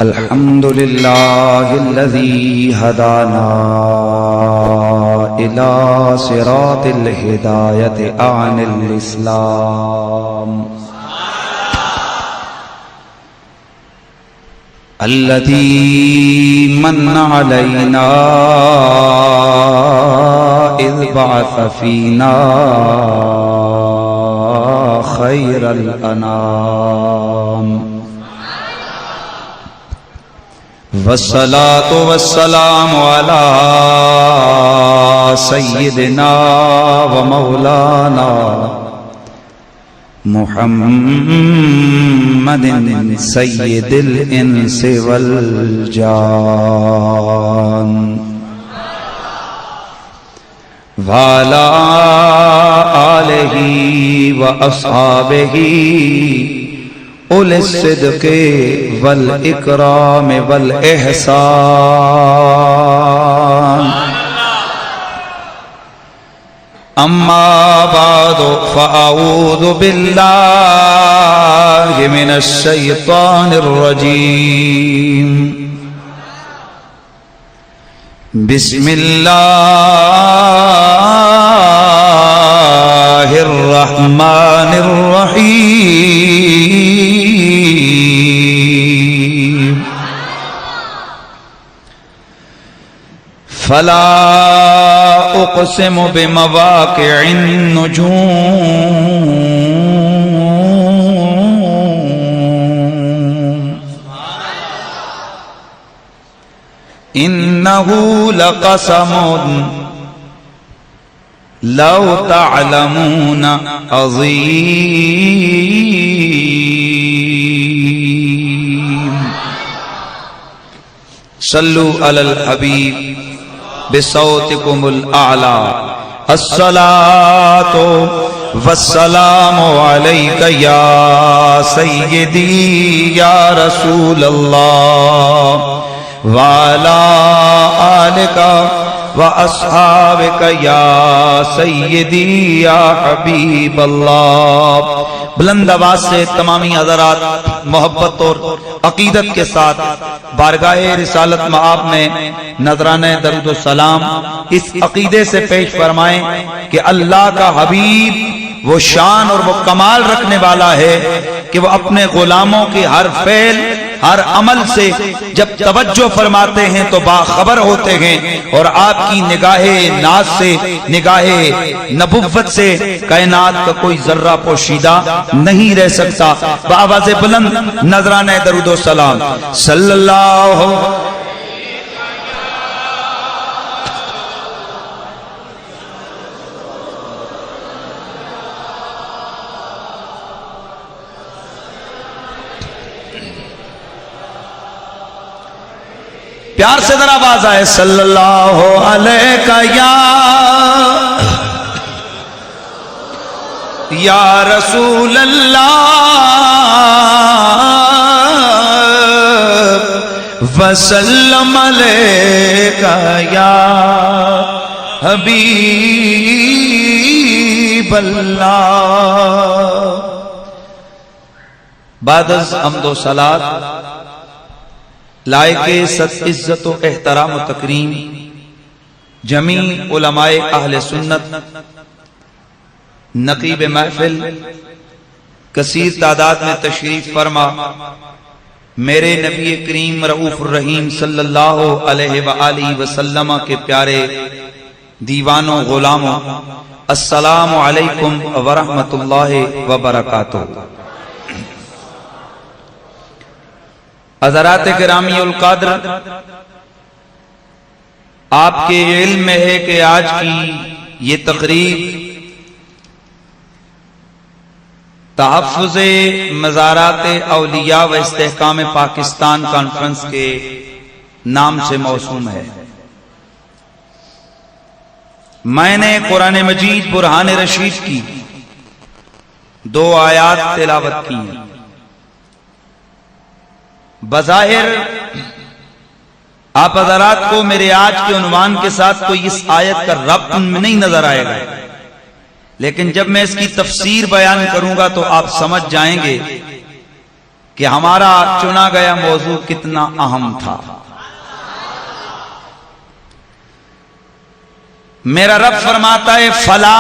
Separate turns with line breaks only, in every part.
अल्हम्दुलिल्लाहिल्लज़ी हदाना इला सिरातिल हिदायति अनिल इस्लाम अल्लज़ी मन्ना अलैना इज़ बअस फ़ीना खैरल अनाम वस्सलातु वस्सलामु अला सय्यिदिना व मौलाना मुहम्मदिन सय्यिदिल इंसि वल जान वाला आलिही व अस्हाबिही उल सिद्क़े वल इकराम वल एहसान अम्मा बादु फ़अऊज़ु बिल्लाहि मिनश शैतानिर रजीम बिस्मिल्लाहिर रहमानिर रहीम फला उक़सिमु बिमवाक़िअन नुजूम इन्नहु लक़समुन लौ तअलमून अज़ीम सल्लु अलल हबीब बिसौतिकुमुल आला अस्सलातु वस्सलामु अलैका या सय्यदी या रसूलल्लाह वाला आलिका व अस्हाबिका या सय्यदी या हबीबल्लाह। बुलंद आवाज से तमामी हज़रात मोहब्बत और अकीदत के साथ बारगाहे रिसालत मआब में नजराने दरूद व सलाम इस अकीदे से पेश फरमाएं कि अल्लाह का हबीब वो शान और वो कमाल रखने वाला है कि वो अपने गुलामों की हर फेल हर अमल से जब तवज्जो फरमाते हैं तो बाखबर होते हैं और आपकी निगाहे नाज से निगाहे नबुव्वत से कायनात का कोई जर्रा पोशीदा नहीं रह सकता। बावाज़े बुलंद नजराने दरूद व सलाम सल्लल्लाहु प्यार से जरा आवाज आए सल्लल्लाहु अलैका या रसूल अल्लाह वसल्लम अलैका या हबीब अल्लाह। बादस हम्दो सलात लायके सत इज्जत व एहतराम व तकरीम जमी उलमाए अहले सुन्नत नकीब महफिल कसीर तादाद में तशरीफ फरमा मेरे नबी करीम रऊफ रहीम सल्लल्लाहु अलैहि व आलिहि वसल्लम के प्यारे दीवानों गुलामों अस्सलामु अलैकुम व रहमतुल्लाहि व बरकातुहू। हज़रात किरामी उल क़द्र आपके इल्म में है कि आज की ये तकरीब तहफ़्फ़ुज़े मज़ारात औलिया व इस्तेहकाम पाकिस्तान कॉन्फ्रेंस के नाम से मौसूम है। मैंने कुरान मजीद बुरहान रशीद की 2 आयात तिलावत की हैं। बज़ाहिर आप हज़रात को मेरे आज के उन्वान के साथ कोई इस आयत का रब्त नहीं नजर आएगा, लेकिन जब मैं इसकी तफसीर बयान करूंगा तो आप समझ जाएंगे कि हमारा चुना गया मौजू कितना अहम था। मेरा रब फरमाता है फला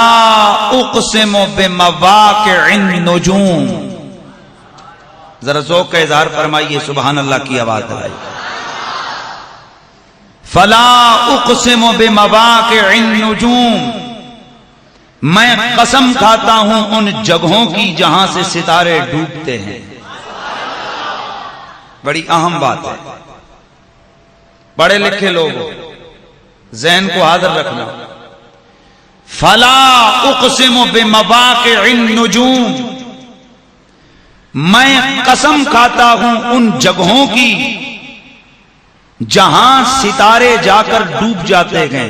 उक़सिमु बिमवाक़िअन नुजूम। जरा ज़ौक़ का इज़हार फरमाइए, सुभान अल्लाह की आवाज आई। फला उक़सिमु बिमवाक़िअन नुजूम, मैं कसम खाता हूं उन जगहों की जहां से सितारे डूबते हैं। बड़ी अहम बात है, पढ़े लिखे लोगों ज़हन को हाजिर रखना। फला उक़सिमु बिमवाक़िअन नुजूम, मैं कसम खाता हूं उन जगहों की जहां सितारे जाकर डूब जाते हैं।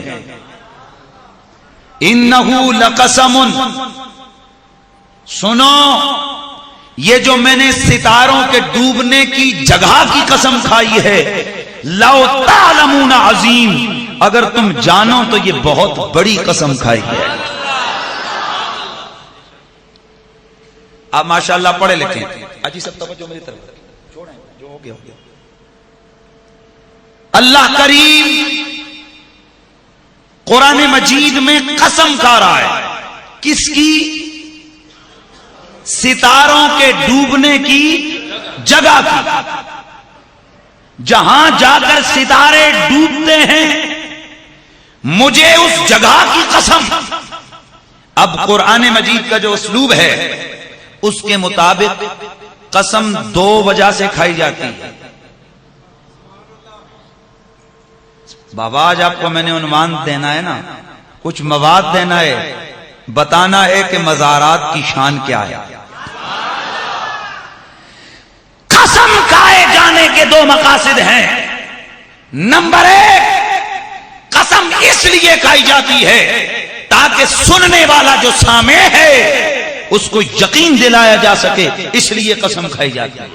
इन्नहु लक़समुन, सुनो ये जो मैंने सितारों के डूबने की जगह की कसम खाई है, लौ तालमून अज़ीम, अगर तुम जानो तो ये बहुत बड़ी कसम खाई है। आप माशाअल्लाह पढ़े लिखे, अजी सब तवज्जो मेरी तरफ छोड़ें, जो हो गया हो गया। अल्लाह करीम कुरान मजीद में कसम खा रहा है, किसकी? सितारों के डूबने की जगह की, जहां जाकर सितारे डूबते हैं, मुझे उस जगह की कसम। अब कुरान मजीद का जो उसलूब है उसके मुताबिक कसम दो वजह से खाई जाती है। बाबा आज आपको मैंने उन्वान देना है ना, कुछ मवाद देना है, बताना है कि मज़ारात की शान क्या है। कसम खाए जाने के दो मकासद हैं। नंबर एक, कसम इसलिए खाई जाती है ताकि सुनने वाला जो सामे है उसको यकीन दिलाया जा सके, इसलिए कसम खाई जाती है।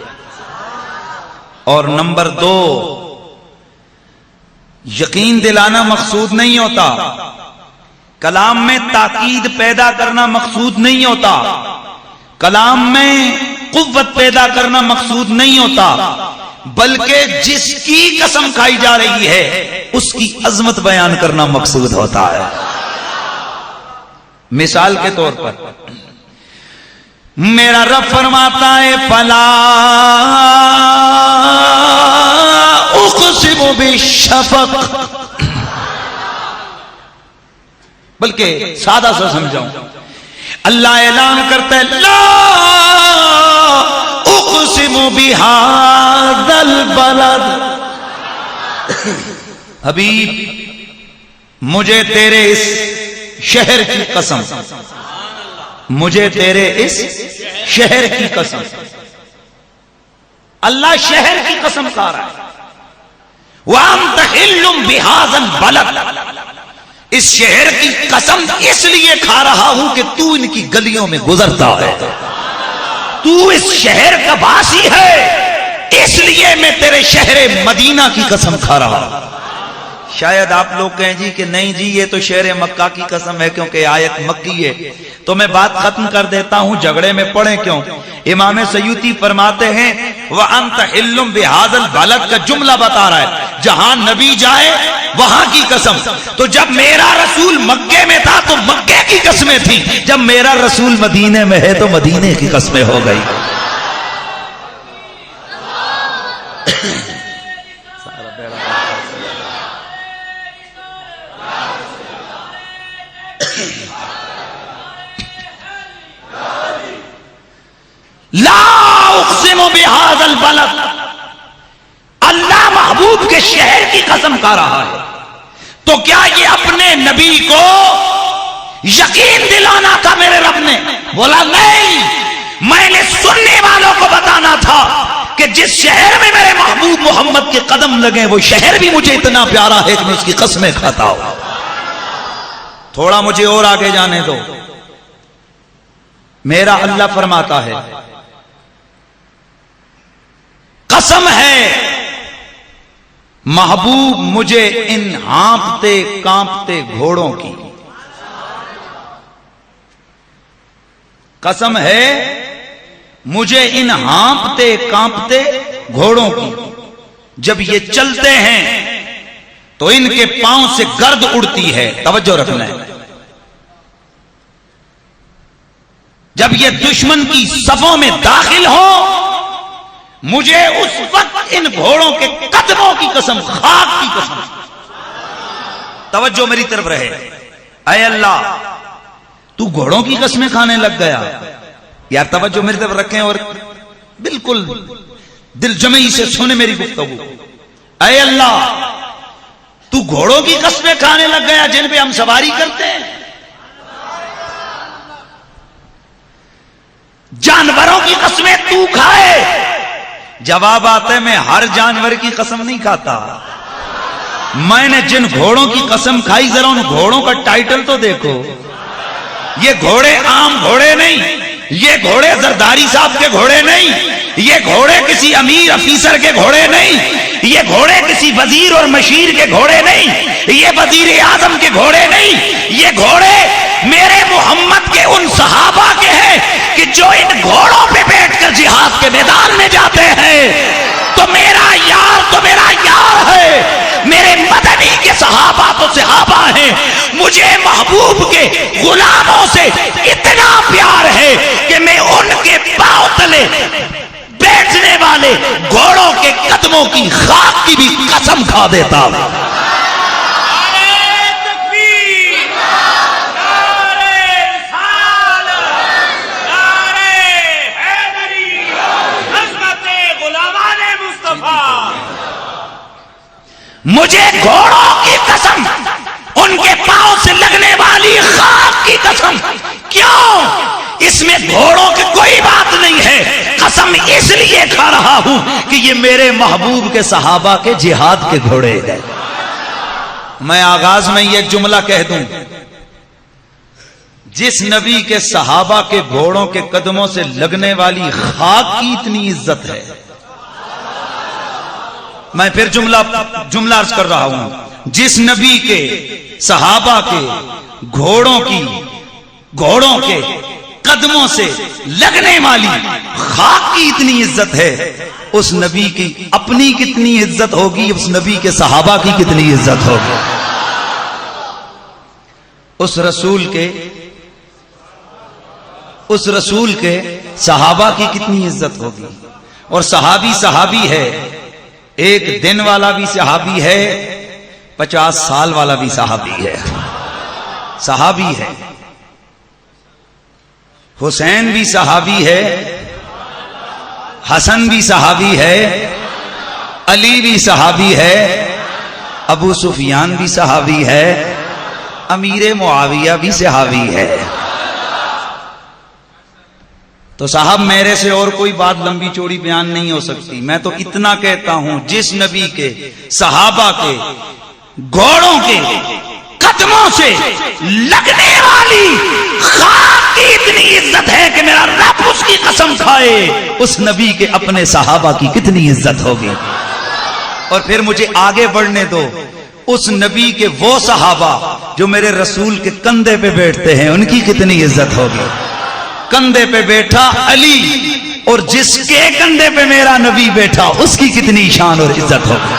और नंबर दो, यकीन दिलाना मकसूद नहीं होता, कलाम में ताकीद पैदा करना मकसूद नहीं होता, कलाम में कुव्वत पैदा करना मकसूद नहीं होता, बल्कि जिसकी कसम खाई जा रही है उसकी अजमत बयान करना मकसूद होता है। मिसाल के तौर पर मेरा रब फरमाता है फला उक़सिमु बिश्शफ़क़, बल्कि सादा सा समझाऊं, अल्लाह ऐलान करता है ला उक़सिमु बिहाज़ल बलद, हबीब मुझे तेरे इस शहर की कसम, मुझे तेरे इस शहर की कसम। अल्लाह शहर की कसम खा रहा है। वअन्त हिल्लुम बिहाज़ल बलद, इस शहर की कसम इसलिए खा रहा हूं कि तू इनकी गलियों में गुजरता है, तू इस शहर का वासी है, इसलिए मैं तेरे शहर मदीना की कसम खा रहा हूं। शायद आप लोग कहें जी कि नहीं जी ये तो शहर मक्का की कसम है क्योंकि आयत मक्की है। तो मैं बात खत्म कर देता हूं, झगड़े में पड़े क्यों। इमाम सयूती फरमाते हैं वअन्त हिल्लुम बिहाज़ल बलद का जुमला बता रहा है जहां नबी जाए वहां की कसम। तो जब मेरा रसूल मक्के में था तो मक्के की कस्में थी, जब मेरा रसूल मदीने में है तो मदीने की कस्में हो गई। ला उक़सिमु बिहाज़ल बलद, अल्लाह महबूब के शहर की कसम खा रहा है। तो क्या ये अपने नबी को यकीन दिलाना था मेरे रब ने? बोला नहीं, मैंने सुनने वालों को बताना था कि जिस शहर में मेरे महबूब मोहम्मद के कदम लगे वो शहर भी मुझे इतना प्यारा है कि मैं उसकी कसमें खाता हूं। थोड़ा मुझे और आगे जाने दो। मेरा अल्लाह फरमाता है कसम है महबूब मुझे इन हाँफते कांपते घोड़ों की, कसम है मुझे इन हाँपते कांपते घोड़ों की, जब ये चलते हैं तो इनके पांव से गर्द उड़ती है। तवज्जो रखना है। जब ये दुश्मन की सफों में दाखिल हो, मुझे उस वक्त इन घोड़ों के कदमों की कसम, खाक की कसम, तवज्जो मेरी तरफ रहे। ऐ अल्लाह, तू घोड़ों की कसमें खाने लग गया। यार तवज्जो मेरी तरफ रखें और बिल्कुल दिलजमई से सुने मेरी गुफ्तगू। ऐ अल्लाह, तू घोड़ों की कसमें खाने लग गया जिन पे हम सवारी करते हैं। जानवरों की कसमें तू खाए। जवाब आता है, मैं हर जानवर की कसम नहीं खाता। मैंने जिन घोड़ों की कसम खाई, जरा उन घोड़ों का टाइटल तो देखो। ये घोड़े आम घोड़े नहीं, ये घोड़े जरदारी साहब के घोड़े नहीं, ये घोड़े किसी अमीर अफीसर के घोड़े नहीं, ये घोड़े किसी वजीर और मशीर के घोड़े नहीं, ये वजीर आजम के घोड़े नहीं, ये घोड़े मेरे मोहम्मद के उन सहाबा के हैं कि जो इन घोड़ों पे बैठकर जिहाद के मैदान में जाते हैं। तो मेरा यार है। मेरे मदनी के सहाबा तो सहाबा हैं। मुझे महबूब के गुलामों से इतना प्यार है कि मैं उनके पांव तले बैठने वाले घोड़ों के कदमों की खाक की भी कसम खा देता हूं। मुझे घोड़ों की कसम, उनके पांव से लगने वाली खाक की कसम। क्यों? इसमें घोड़ों की कोई बात नहीं है। कसम इसलिए खा रहा हूं कि ये मेरे महबूब के सहाबा के जिहाद के घोड़े हैं। मैं आगाज में ये जुमला कह दूं, जिस नबी के सहाबा के घोड़ों के कदमों से लगने वाली खाक की इतनी इज्जत है, मैं फिर जुमला अर्ज कर रहा हूं, जिस नबी के सहाबा के घोड़ों के कदमों से लगने वाली खाक की इतनी इज्जत है, उस नबी की अपनी कितनी इज्जत होगी, उस नबी के सहाबा की कितनी इज्जत होगी। उस रसूल के सहाबा की कितनी इज्जत होगी। और सहाबी है, एक दिन वाला भी सहाबी है, 50 साल वाला भी सहाबी है। हुसैन भी सहाबी है, हसन भी सहाबी है, अली भी सहाबी है, अबू सुफियान भी सहाबी है, अमीर मुआविया भी सहाबी है। तो साहब मेरे से और कोई बात लंबी चौड़ी बयान नहीं हो सकती। मैं तो इतना कहता हूं, जिस नबी के सहाबा के घोड़ों के कदमों से लगने वाली खाक की इतनी इज्जत है कि मेरा रब उसकी कसम खाए, उस नबी के अपने सहाबा की कितनी इज्जत होगी। और फिर मुझे आगे बढ़ने दो, उस नबी के वो सहाबा जो मेरे रसूल के कंधे पे बैठते हैं, उनकी कितनी इज्जत होगी। कंधे पे बैठा अली, और जिसके कंधे पे मेरा नबी बैठा, उसकी कितनी शान और इज्जत होगी।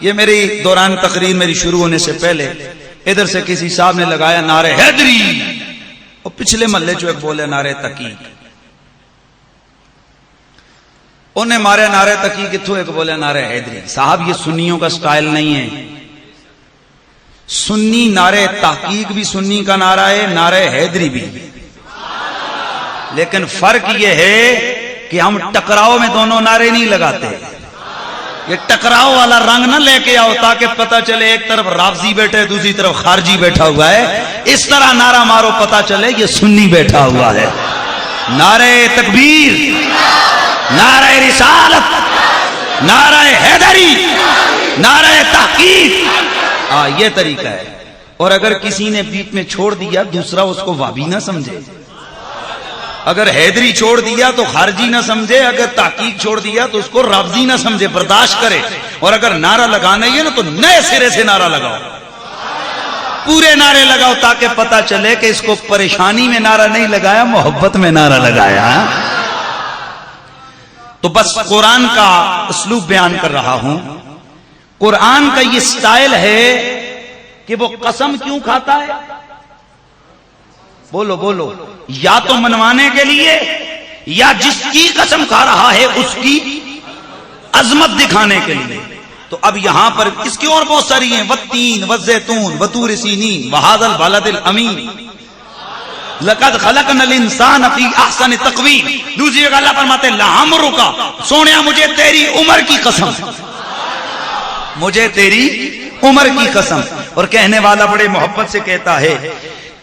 ये मेरी दौरान तकरीर मेरी शुरू होने से पहले इधर से किसी साहब ने लगाया नारे हैदरी, और पिछले महल्ले जो एक बोले नारे तकी, उन्हें मारे नारे तकी किथों, एक बोले नारे हैदरी। साहब ये सुन्नियों का स्टाइल नहीं है। सुन्नी नारे तहकीक भी सुन्नी का नारा है, नारे हैदरी भी। लेकिन फर्क यह है कि हम टकराव में दोनों नारे नहीं लगाते। ये टकराव वाला रंग ना लेके आओ ताकि पता चले एक तरफ राफजी बैठे, दूसरी तरफ खारजी बैठा हुआ है। इस तरह नारा मारो, पता चले ये सुन्नी बैठा हुआ है। नारे तकबीर, नारे रिसालत, नारे हैदरी, नारे तहकीक, ये तरीका है। और अगर किसी ने बीच में छोड़ दिया, दूसरा उसको वाबी ना समझे। अगर हैदरी छोड़ दिया तो खारजी ना समझे, अगर ताकीक छोड़ दिया तो उसको राफजी ना समझे, बर्दाश्त करे। और अगर नारा लगाना ही है ना तो नए सिरे से नारा लगाओ, पूरे नारे लगाओ, ताकि पता चले कि इसको परेशानी में नारा नहीं लगाया, मोहब्बत में नारा लगाया। तो बस कुरान का उसलूब बयान कर रहा हूं। कुरान का ये स्टाइल है कि वो कसम क्यों खाता है? बोलो बोलो, या तो मनवाने के लिए, या जिसकी कसम खा रहा है उसकी अजमत दिखाने के लिए। तो अब यहां पर इसकी और बहुत सारी हैं, वत्तीन वज़ैतून वतूर सीनीन वहादल बलदिल अमीन लक़द खलक़नल इंसान फी अहसन तक़वीम। दूसरी जगह अल्लाह फरमाते लअमरुका, सोनिया मुझे तेरी उम्र की कसम, मुझे तेरी उम्र की कसम। और कहने वाला बड़े मोहब्बत से कहता है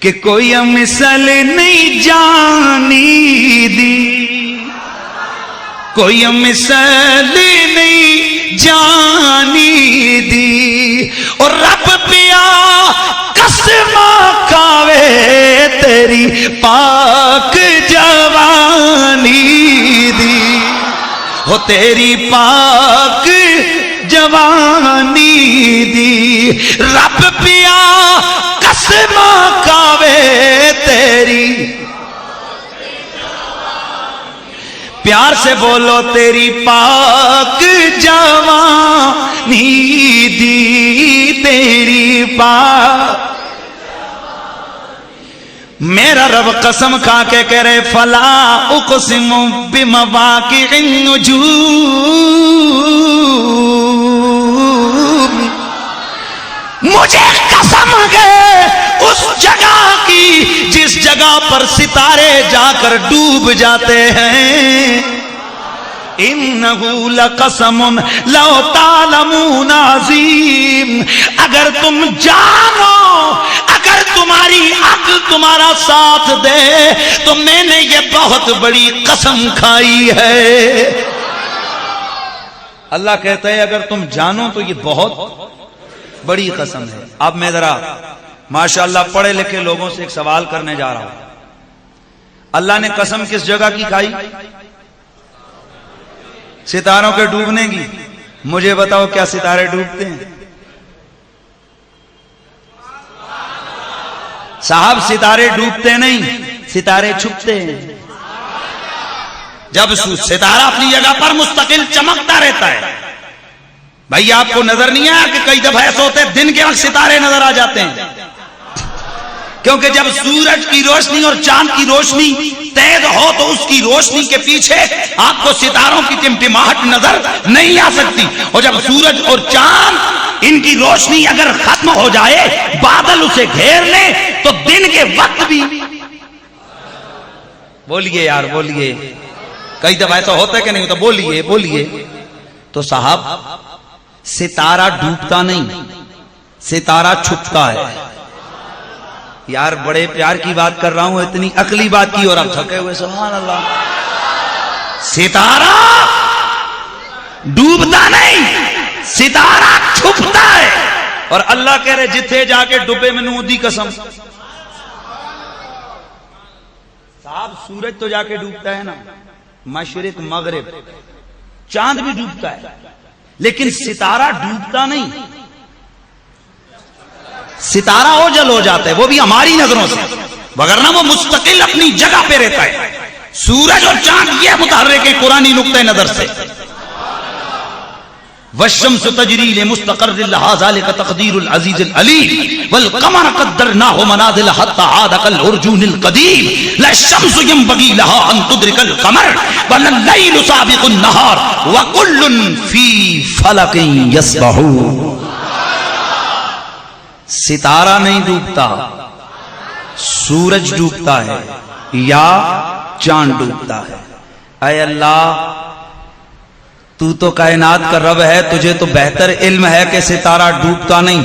कि कोई मिसल नहीं जानी दी, कोई मिसल नहीं जानी दी, और रब पिया कसम खावे तेरी पाक जवानी दी, हो तेरी पाक जवानी दी, रब पिया कसम खावे तेरी, प्यार से बोलो तेरी पाक जवानी दी, तेरी पाक। मेरा रब कसम खा के कह रहे फला उक़सिमु बिमवाक़िअन नुजूम, मुझे कसम है उस जगह की जिस जगह पर सितारे जाकर डूब जाते हैं। इन्नहु लक़समुन लौ तालमून अज़ीम, अगर तुम जानो, अगर तुम्हारी अक्ल तुम्हारा साथ दे तो मैंने ये बहुत बड़ी कसम खाई है। अल्लाह कहता है अगर तुम जानो तो ये बहुत बड़ी कसम है। अब मैं जरा माशाअल्लाह पढ़े लिखे लोगों से एक सवाल करने जा रहा हूं। अल्लाह ने कसम किस जगह की खाई? सितारों के डूबने की। मुझे बताओ क्या सितारे डूबते हैं? साहब सितारे डूबते नहीं, सितारे छुपते हैं। जब सितारा अपनी जगह पर मुस्तकिल चमकता रहता है। भाई आपको नजर नहीं आया कि कई दफा ऐसा होता है दिन के वक्त सितारे नजर आ जाते हैं? क्योंकि जब सूरज की रोशनी और चांद की रोशनी तेज हो तो उसकी रोशनी के पीछे आपको सितारों की टिमटिमाहट नजर नहीं आ सकती। और जब सूरज और चांद इनकी रोशनी अगर खत्म हो जाए, बादल उसे घेर ले, तो दिन के वक्त भी, बोलिए यार बोलिए, कई दफा ऐसा होता है कि नहीं होता? बोलिए बोलिए। तो साहब सितारा डूबता नहीं, सितारा छुपता है। यार बड़े प्यार की बात कर रहा हूं, इतनी अकली बात की और आप थके हुए। सुभान अल्लाह। सितारा डूबता नहीं, सितारा छुपता है। और अल्लाह कह रहे जिथे जाके डूबे मैनू उदी कसम। साहब सूरज तो जाके डूबता है ना, मशरिक मगरिब, चांद भी डूबता है, लेकिन सितारा डूबता नहीं। सितारा ओझल हो जाता है, वो भी हमारी नजरों से, वगरना वो मुस्तकिल अपनी जगह पे रहता है। सूरज और चांद ये मुतहर्रिक है कुरानी नुक्ते नजर से। वश्शम्स तजरी लिमुस्तक़र्रिन लहा ज़ालिका तक़दीरुल अज़ीज़िल अलीम वल क़मर क़द्दरनाहु मनाज़िल हत्ता आदा कल उर्जूनिल क़दीम ला शम्सु यंबग़ी लहा अन तुदरिकल क़मर वल लैलु साबिक़ुन नहार व कुल्लुन फ़ी फ़लकिन यस्बहून। सितारा नहीं डूबता, सूरज डूबता है या चांद डूबता है। ऐ अल्लाह तू तो कायनात का रब है, तुझे तो बेहतर इल्म है कि सितारा डूबता नहीं,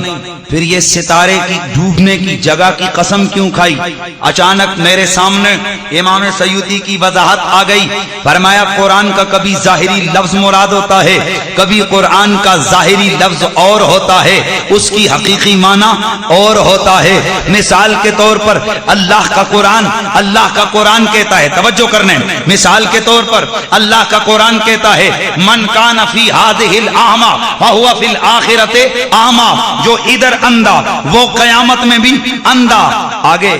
फिर ये सितारे की डूबने की जगह की कसम क्यों खाई? अचानक मेरे सामने इमाम सयूती की वजाहत आ गई। फरमाया कुरान का कभी जाहिरी लफ्ज मुराद होता है, कभी कुरान का जाहिरी लफ्ज और होता है, उसकी हकीकी माना और होता है। मिसाल के तौर पर अल्लाह का कुरान कहता है, तवज्जो करने, मिसाल के तौर पर अल्लाह का कुरान कहता है मन कान फी हादिहिल आमा फहुवा फिल आखिरते आमा, जो इधर अंधा वो कयामत में भी अंधा। आगे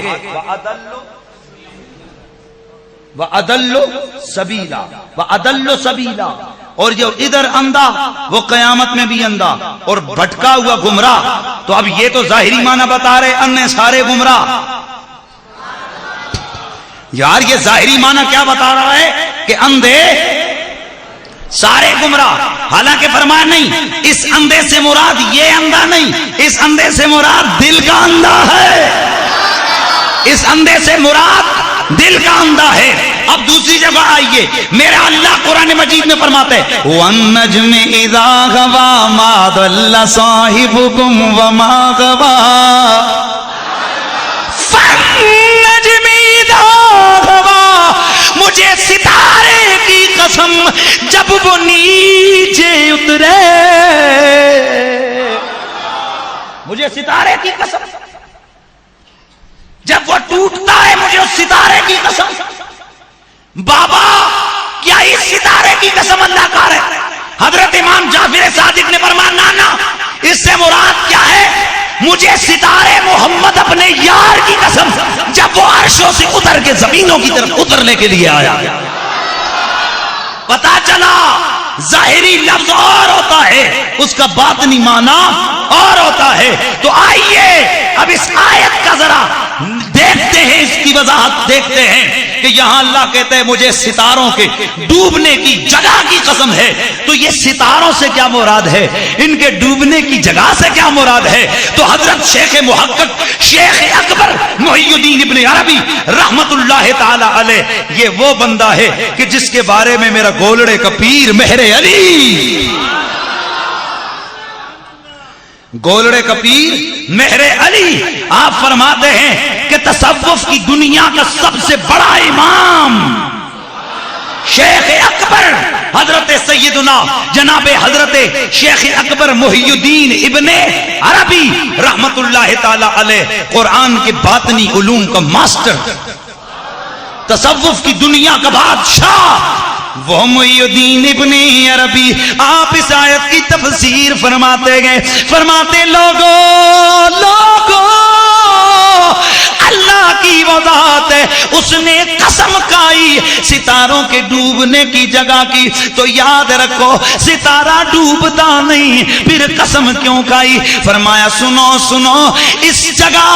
व अदल्लो सबीला, व अदल्लो सबीला, और जो इधर अंधा वो कयामत में भी अंधा और भटका हुआ गुमराह। तो अब ये तो जाहिरी माना बता रहे अन्य सारे गुमराह। यार ये जाहिरी माना क्या बता रहा है कि अंधे सारे गुमराह, हालांकि फरमाया नहीं इस अंधे से मुराद ये अंधा नहीं, इस अंधे से मुराद दिल का अंधा है, इस अंधे से मुराद दिल का अंधा है। अब दूसरी जगह आइए, मेरा अल्लाह कुरान मजीद में फरमाते हैं वन्नज्म इज़ा गवा मा दल्ला साहिबुकुम व मा गवा, वन्नज्म इज़ा गवा, मुझे सितारे की कसम जब वो नीचे उतरे, मुझे सितारे की कसम जब वो टूटता है, मुझे उस सितारे की कसम। बाबा क्या इस सितारे की कसम अल्लाह का है? हजरत इमाम जाफर सादिक ने फरमाया नाना इससे मुराद क्या है? मुझे सितारे मोहम्मद अपने यार की कसम जब वो अर्शों से उतर के जमीनों की तरफ उतरने के लिए आया। पता चला जाहिरी लफ्ज और होता है, उसका बातनी माना और होता है। तो आइए अब इस आयत का जरा देखते हैं, इसकी वजाहत देखते हैं कि यहां अल्लाह कहते हैं मुझे सितारों के डूबने की जगह की कसम है। तो ये सितारों से क्या मुराद है, इनके डूबने की जगह से क्या मुराद है? तो हजरत शेख मुहक्किक शेख अकबर मुहियुद्दीन इब्न अरबी रहमतुल्लाह ताला अलैह, ये वो बंदा है कि जिसके बारे में मेरा गोलड़े का पीर मेहरे अली, गोलड़े का पीर मेहरे अली, आप फरमाते हैं कि तसव्वुफ की दुनिया का सबसे बड़ा इमाम शेख अकबर हजरत सैयदुना जनाबे हजरत शेख अकबर मुहियुद्दीन इब्ने अरबी रहमतुल्लाह ताला अलैह, कुरान के बातनी उलूम का मास्टर, तसव्वुफ की दुनिया का बादशाह, वो मुहियुद्दीन इब्ने अरबी। आप इस आयत की तफसीर फरमाते गए, फरमाते लोगों लोगों अल्लाह की वो जात है, उसने कसम खाई सितारों के डूबने की जगह की। तो याद रखो सितारा डूबता नहीं, फिर कसम क्यों खाई? फरमाया सुनो सुनो, इस जगह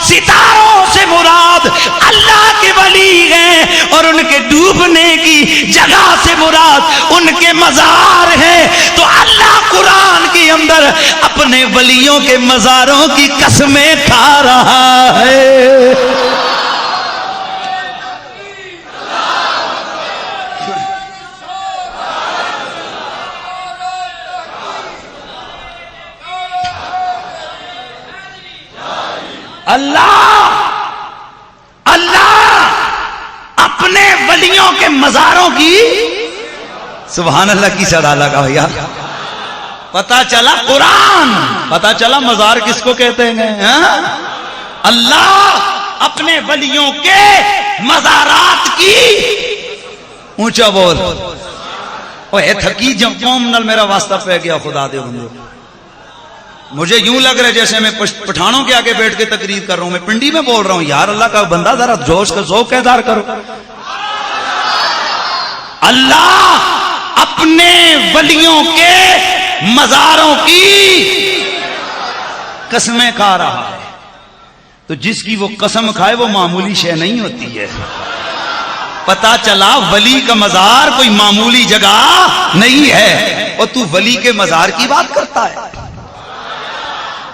सितारों से मुराद अल्लाह के वली हैं और उनके डूबने की जगह से मुराद उनके मजार हैं। तो अल्लाह कुरान के अंदर अपने वलियों के मजारों की कसमें खा रहा है। अल्लाह अल्लाह अपने वलियों के मजारों की, सुभान अल्लाह की सदा लगा भैया। पता चला कुरान, पता चला मजार किसको कहते हैं। अल्लाह अपने वलियों के मजारात की, ऊंचा बोल, ओए थकी जब कौम नल मेरा वास्ता पे गया खुदा दे बंदो। मुझे यूं लग रहा है जैसे मैं पठानों के आगे बैठ के तकरीर कर रहा हूं, मैं पिंडी में बोल रहा हूं। यार अल्लाह का बंदा जरा जोश का ज़ौक़ इज़हार करो। अल्लाह अपने वलियों के मजारों की कसमें खा रहा है। तो जिसकी वो कसम खाए वो मामूली शय नहीं होती है। पता चला वली का मजार कोई मामूली जगह नहीं है और तू वली के मजार की बात करता है।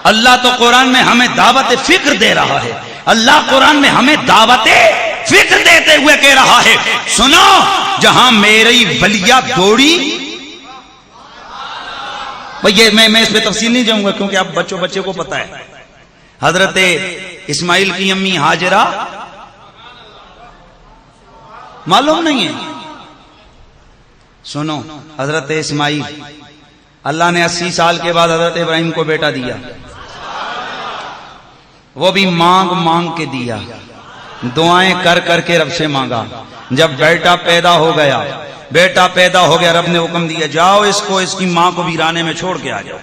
अल्लाह तो कुरान में हमें दावत फिक्र दे रहा है। अल्लाह कुरान में हमें दावत फिक्र देते हुए कह रहा है सुनो, जहां मेरी वलिया दौड़ी, भैया मैं इस पे तफसील नहीं जाऊंगा क्योंकि आप बच्चे को पता है। हजरत इस्माइल की अम्मी हाजरा मालूम नहीं है? सुनो, हजरत इस्माइल, अल्लाह ने 80 साल के बाद हजरत इब्राहिम को बेटा दिया, वो भी मांग मांग के दिया, दुआएं कर करके रब से मांगा। जब बेटा पैदा हो गया, रब ने हुक्म दिया जाओ इसको इसकी मां को वीराने में छोड़ के आ जाओ।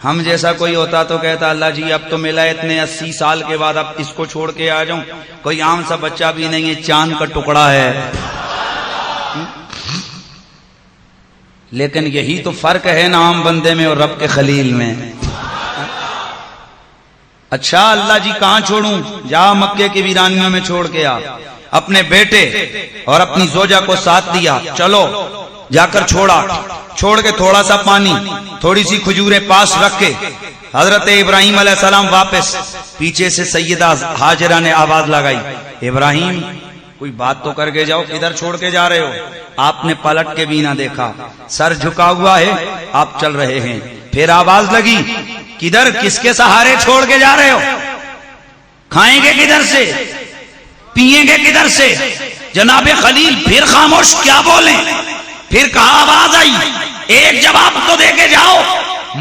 हम जैसा कोई होता तो कहता अल्लाह जी अब तो मिला इतने 80 साल के बाद, अब इसको छोड़ के आ जाऊं। कोई आम सा बच्चा भी नहीं है, चांद का टुकड़ा है। लेकिन यही तो फर्क है ना आम बंदे में और रब के खलील में। अच्छा अल्लाह जी कहां छोड़ूं? जा मक्के की वीरानियों में छोड़ के आ। अपने बेटे और अपनी जोजा को साथ दिया, चलो जाकर छोड़ के थोड़ा सा पानी, थोड़ी सी खजूरें पास रख के हजरत इब्राहिम अलैहिस्सलाम वापस। पीछे से सैयदा हाजरा ने आवाज लगाई, इब्राहिम कोई बात तो करके जाओ, किधर छोड़ के जा रहे हो? आपने पलट के भी ना देखा, सर झुका हुआ है, आप चल रहे हैं। फिर आवाज लगी, किधर, किसके सहारे छोड़ के जा रहे हो? खाएंगे किधर से, पिएंगे किधर से? जनाबे खलील फिर खामोश, क्या बोले? फिर कहा आवाज आई, एक जवाब तो दे के जाओ,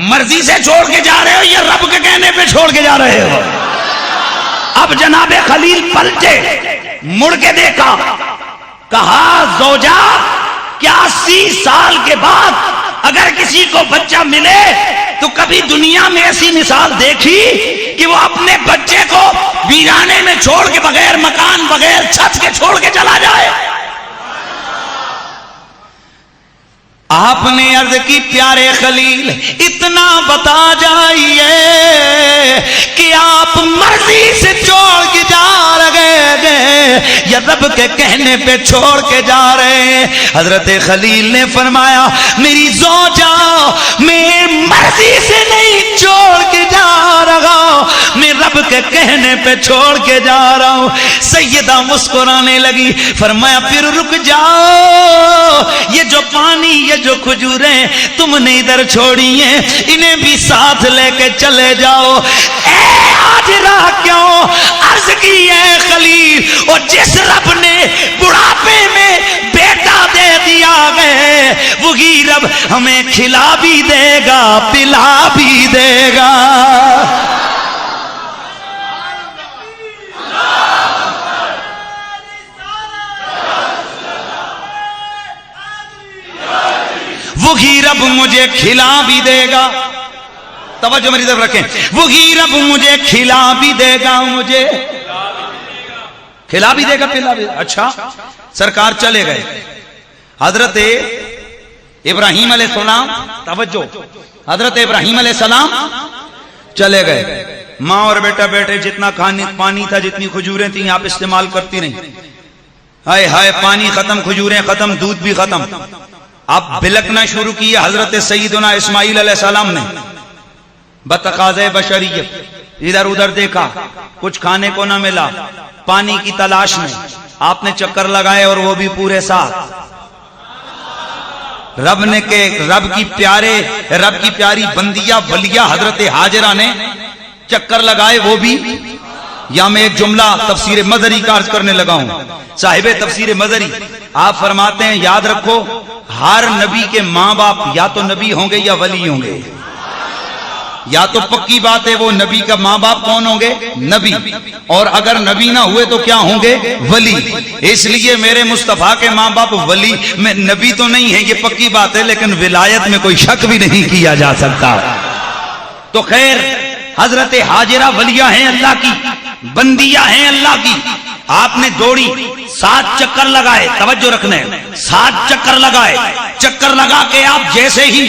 मर्जी से छोड़ के जा रहे हो या रब के कहने पे छोड़ के जा रहे हो? अब जनाबे खलील पलटे, मुड़ के देखा, कहा जोजा क्या 80 साल के बाद अगर किसी को बच्चा मिले तो कभी दुनिया में ऐसी मिसाल देखी कि वो अपने बच्चे को वीराने में छोड़ के, बगैर मकान बगैर छत के छोड़ के चला जाए? आपने अर्ज की प्यारे खलील इतना बता जाइए कि आप मर्जी से छोड़ के जा रहे या रब के कहने पे छोड़ के जा रहे हैं। हजरत खलील ने फरमाया, मेरी जोजा मैं मर्जी से नहीं छोड़ के जा रहा, मैं रब के कहने पे छोड़ के जा रहा हूं। सैयदा मुस्कुराने लगी, फरमाया फिर रुक जाओ, ये जो पानी, ये जो खजूरें तुमने इधर छोड़ी हैं, इन्हें भी साथ लेके चले जाओ। हाजरा क्यों अर्ज की है खलील, और जिस रब ने बुढ़ापे में बेटा दे दिया है वही रब हमें खिला भी देगा, पिला भी देगा। वही रब मुझे खिला भी देगा, तवज्जो मेरी तरफ रखें, वही रब मुझे खिला भी देगा, मुझे खिला भी देगा, पिला भी। अच्छा सरकार चले गए, हजरत इब्राहिम अलैहिस्सलाम, तवज्जो, हजरत इब्राहिम अलैहिस्सलाम चले गए। माँ और बेटा बैठे, जितना खाने पानी था, जितनी खजूरें थी आप इस्तेमाल करती नहीं। हाय हाय, पानी खत्म, खजूरें खत्म, दूध भी खत्म। अब बिलकना शुरू किया हजरत सैयदना इस्माइल अलैहिस्सलाम ने, बतकाज़े बशरियत। इधर उधर देखा, कुछ खाने को ना मिला, पानी की तलाश में आपने चक्कर लगाए और वो भी पूरे साथ। रब की प्यारी बंदिया वलिया हजरत हाजरा ने चक्कर लगाए, वो भी। या मैं एक जुमला तफसीर मजरी का अर्ज करने लगा हूं। साहिब तफसीर मजरी आप फरमाते हैं, याद रखो हर नबी के माँ बाप या तो नबी होंगे या वली होंगे, या तो पक्की बात है वो नबी का माँ बाप कौन होंगे? नबी। और अगर नबी ना हुए तो क्या होंगे? वली। इसलिए मेरे मुस्तफा के माँ बाप वली में, नबी तो नहीं है ये पक्की बात है, लेकिन विलायत में कोई शक भी नहीं किया जा सकता। तो खैर हजरत हाजिरा वलिया हैं अल्लाह की, बंदिया हैं अल्लाह की। आपने दौड़ी, 7 चक्कर लगाए, तवज्जो रखने, 7 चक्कर लगाए। चक्कर लगा के आप जैसे ही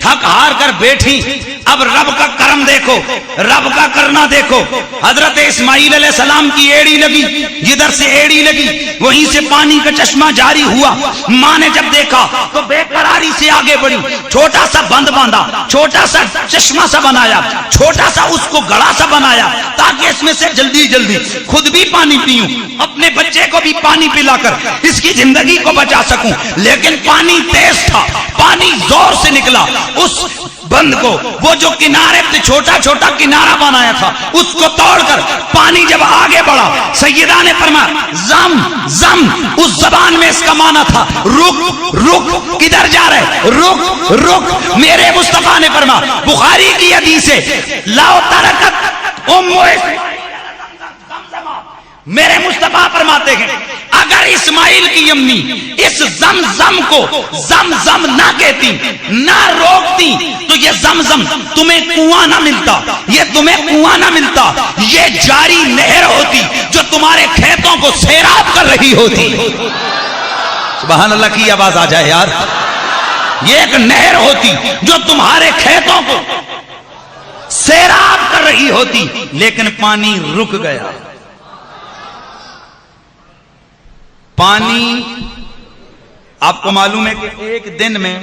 थक हार कर बैठी, अब रब का करम देखो, रब का करना देखो। हजरत इस्माइल अलैहिस्सलाम की एड़ी लगी, जिधर से एड़ी लगी वहीं से पानी का चश्मा जारी हुआ। माँ ने जब देखा तो बेकरारी से आगे बढ़ी, छोटा सा बंद बांधा, छोटा सा चश्मा सा बनाया, छोटा सा उसको गड़ा सा बनाया, ताकि इसमें से जल्दी जल्दी खुद भी पानी पीऊं, अपने बच्चे को भी पानी पिलाकर इसकी जिंदगी को बचा सकूं। लेकिन पानी तेज था, पानी जोर से निकला। उस बंद को, वो जो किनारे पे छोटा छोटा किनारा बनाया था, उसको तोड़कर पानी जब आगे बढ़ा, सैयदा ने फरमाया जम जम, उस जबान में इसका माना था रुक रुक, किधर जा रहे, रुक रुक। मेरे मुस्तफा ने फरमाया, बुखारी की हदीस है, लाओ तरकत मेरे मुस्तफा फरमाते हैं अगर इस्माइल की अम्मी इस जमजम को जमजम ना कहती, ना रोकती, तो ये जमजम तुम्हें कुआं ना मिलता, ये तुम्हें कुआं ना मिलता, ये जारी नहर होती जो तुम्हारे खेतों को सैराब कर रही होती। सुभान अल्लाह की आवाज आ जाए यार। ये एक नहर होती जो तुम्हारे खेतों को सैराब कर रही होती, लेकिन पानी रुक गया। पानी आपको मालूम है कि एक दिन में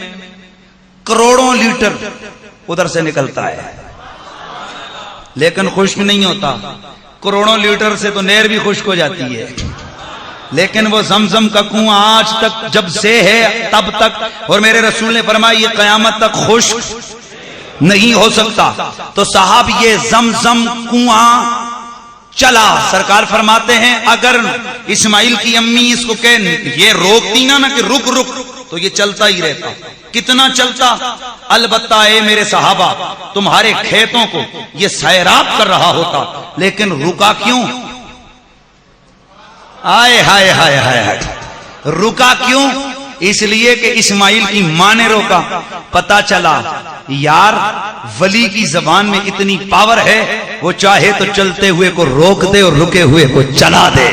करोड़ों लीटर उधर से निकलता है, लेकिन खुश्क नहीं होता। करोड़ों लीटर से तो नहर भी खुश्क हो जाती है, लेकिन वो जमजम का कुआं आज तक जब से है तब तक, और मेरे रसूल ने फरमाया ये कयामत तक खुश्क नहीं हो सकता। तो साहब ये जमजम कुआं चला। सरकार फरमाते हैं अगर इस्माइल की अम्मी इसको कह ये रोकती ना कि रुक रुक, तो ये चलता ही रहता। कितना चलता? अलबत्ता ए मेरे सहाबा, तुम्हारे खेतों को ये सैराब कर रहा होता, लेकिन रुका क्यों? आए हाय हाय हाय हाय, रुका क्यों? इसलिए कि इस्माइल की मां ने रोका। पता चला यार वली की जबान में इतनी पावर है, वो चाहे तो चलते हुए को रोक दे और रुके हुए को चला दे।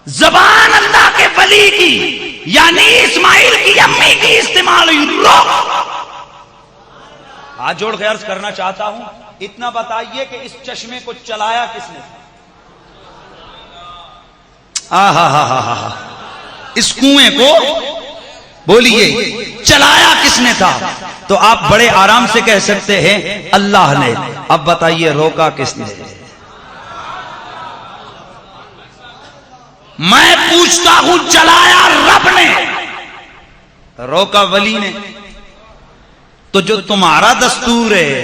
जबान अल्लाह के वली की, यानी इस्माइल की अम्मी की इस्तेमाल हुई, रोक। हाथ जोड़ के अर्ज करना चाहता हूं, इतना बताइए कि इस चश्मे को चलाया किसने? हा, इस कुएं को बोलिए चलाया किसने था? तो आप बड़े आराम से कह सकते हैं अल्लाह ने। अब बताइए रोका किसने? मैं पूछता हूं चलाया रब ने, रोका वली ने। तो जो तुम्हारा दस्तूर है,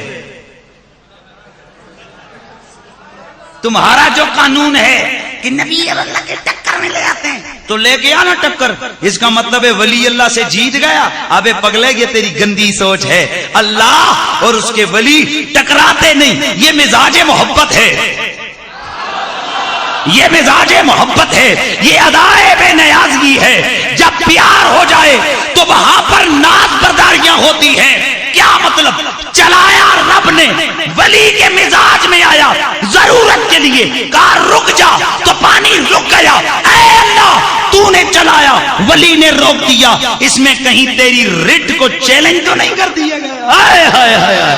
तुम्हारा जो कानून है कि नबी अल्लाह के टक्कर में ले जाते हैं, तो लेके आना टक्कर। इसका मतलब है वली अल्लाह से जीत गया। अबे पगले ये तेरी गंदी सोच है। अल्लाह और उसके वली टकराते नहीं, ये मिजाज मोहब्बत है, ये मिजाज मोहब्बत है, ये अदाए बेनियाज़गी है। जब प्यार हो जाए तो वहां पर नाज बर्दारियां होती हैं। क्या मतलब? चलाया रब ने, वली के मिजाज में आया, जरूरत के लिए कहा रुक जा, तो पानी रुक गया। ऐ अल्लाह तूने चलाया, वली ने रोक दिया। इसमें कहीं तेरी रिट को चैलेंज तो नहीं कर दिया गया? हाय हाय हाय हाय,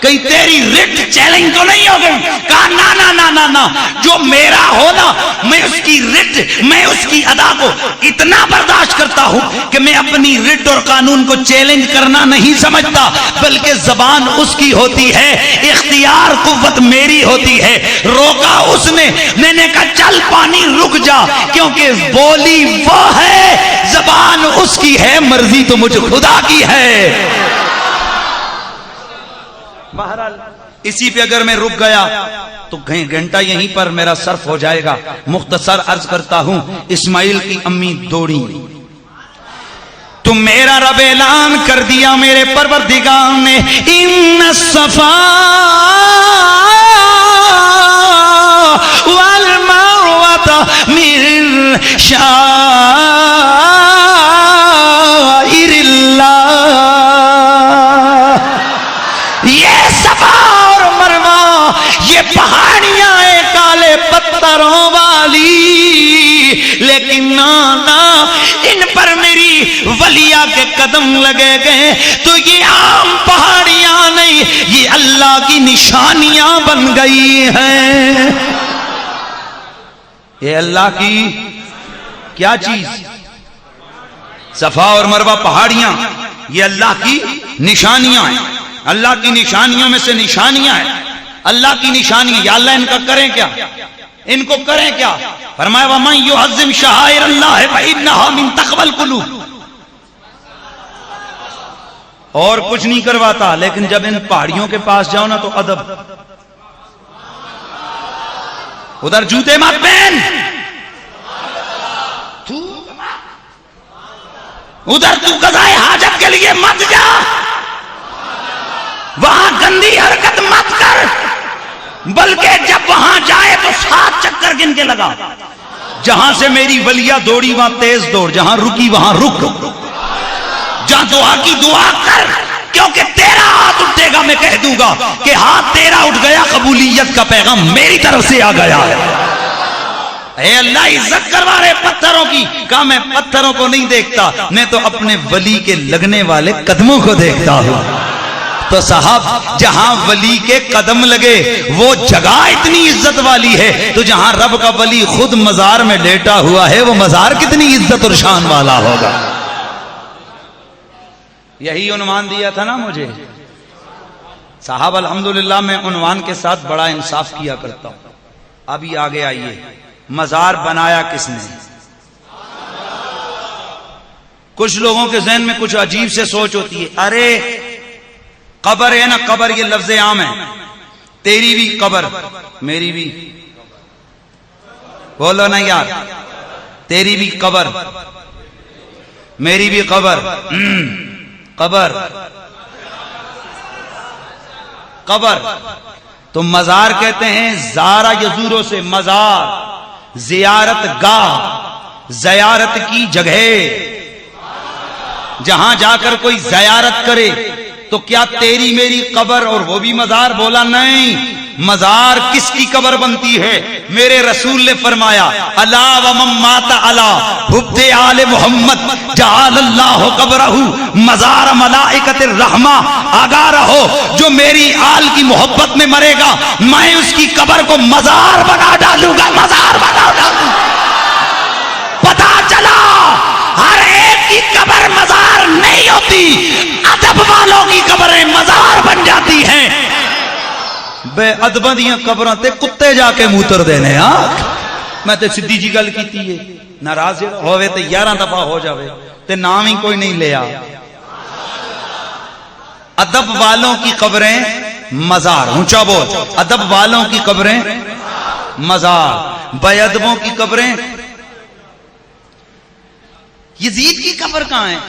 कहीं तेरी रिट चैलेंज तो नहीं हो गई? कहा ना ना ना ना ना, जो मेरा हो ना, मैं उसकी रिट, मैं उसकी अदा को इतना बर्दाश्त करता हूं कि मैं अपनी रिट और कानून को चैलेंज करना नहीं समझता, बल्कि जबान उसकी होती है, इख्तियार कुव्वत मेरी होती है। रोका उसने, मैंने कहा चल पानी रुक जा, क्योंकि बोली वो है, जबान उसकी है, मर्जी तो मुझ खुदा की है। बहरहाल इसी पे अगर मैं रुक गया तो घंटा यहीं पर मेरा सर्फ हो जाएगा। मुख्तसर अर्ज करता हूं, इस्माइल की अम्मी दौड़ी। तो मेरा रब ऐलान कर दिया मेरे परवरदिगार ने, इन्न सफा वल मरवा मिन शाइरिल्लाह। ये सफा और मरवा, ये पहाड़ियां हैं काले पत्थरों वाली, लेकिन ना ना इन पर मेरी वलिया के कदम लगे गए। तो ये आम पहाड़ियां नहीं, ये अल्लाह की निशानियां बन गई हैं। ये अल्लाह की क्या चीज? सफा और मरवा पहाड़ियां, ये अल्लाह की निशानियां हैं। अल्लाह की निशानियों में से निशानियां हैं, अल्लाह की निशानियां। या अल्लाह इनका करें क्या? इनको करें क्या? फरमाया वमन युअज़्ज़िम शआइर अल्लाह फइन्नहा मिन तक़वल कुलूब। और कुछ नहीं करवाता, लेकिन जब इन पहाड़ियों के पास जाओ ना तो अदब। उधर जूते मत पहन, उधर तू कज़ाए हाजत के लिए मत जा, वहां गंदी हरकत मत कर, बल्कि जब वहां जाए तो 7 चक्कर गिन के लगा। जहां से मेरी वलिया दौड़ी वहां तेज दौड़, जहां रुकी वहां रुक, जहां दुआ की दुआ कर, क्योंकि तेरा हाथ उठेगा मैं कह दूंगा कि हाथ तेरा उठ गया, कबूलियत का पैगाम मेरी तरफ से आ गया है। अल्लाह इज्जत करवा रहे पत्थरों की। कहा मैं पत्थरों को नहीं देखता, मैं तो अपने वली के लगने वाले कदमों को देखता हूं। तो साहब जहां वली के कदम लगे वो जगह इतनी इज्जत वाली है, तो जहां रब का वली खुद मजार में लेटा हुआ है वो मजार कितनी इज्जत और शान वाला होगा। यही उन्वान दिया था ना मुझे साहब। अल्हम्दुलिल्लाह मैं उन्वान के साथ बड़ा इंसाफ किया करता हूं। अभी आगे आइए, मजार बनाया किसने? कुछ लोगों के जहन में कुछ अजीब से सोच होती है, अरे कब्र है ना, कब्र ये लफ्ज आम है, तेरी भी कब्र मेरी भी, बोलो ना यार, तेरी भी कब्र मेरी भी कब्र, कब्र कब्र। तो मजार कहते हैं ज़ारा यज़ूरो से मजार, जियारत गाह, ज़ियारत की जगह, जहां जाकर कोई ज़ियारत करे। तो क्या तेरी मेरी कब्र और वो भी मजार? बोला नहीं, मजार किसकी कब्र बनती है? मेरे रसूल ने फरमाया अला व मम्माता अला हुब्बे आले मोहम्मद जअलल्लाहु कब्रहु मजार मलाइकतिर रहमा। आगा रहो, जो मेरी आल की मोहब्बत में मरेगा मैं उसकी कब्र को मजार बना डालूंगा, मजार बना डालूंगा। पता चला हर एक की कब्र मजार नहीं होती, अदब वालों की कब्रें मजार बन जाती हैं। बेअदबां दियां कब्रां ते कुत्ते जाके मूतर देने। मैं तो सीधी जी गल कीती है, नाराज होवे ते 11 दफा हो जावे ते नाम ही कोई नहीं लिया। अदब वालों की कब्रें मजार, ऊंचा बोल, अदब वालों की कब्रें मजार, बेअदबों की कब्रें। यजीद की कब्र कहां है?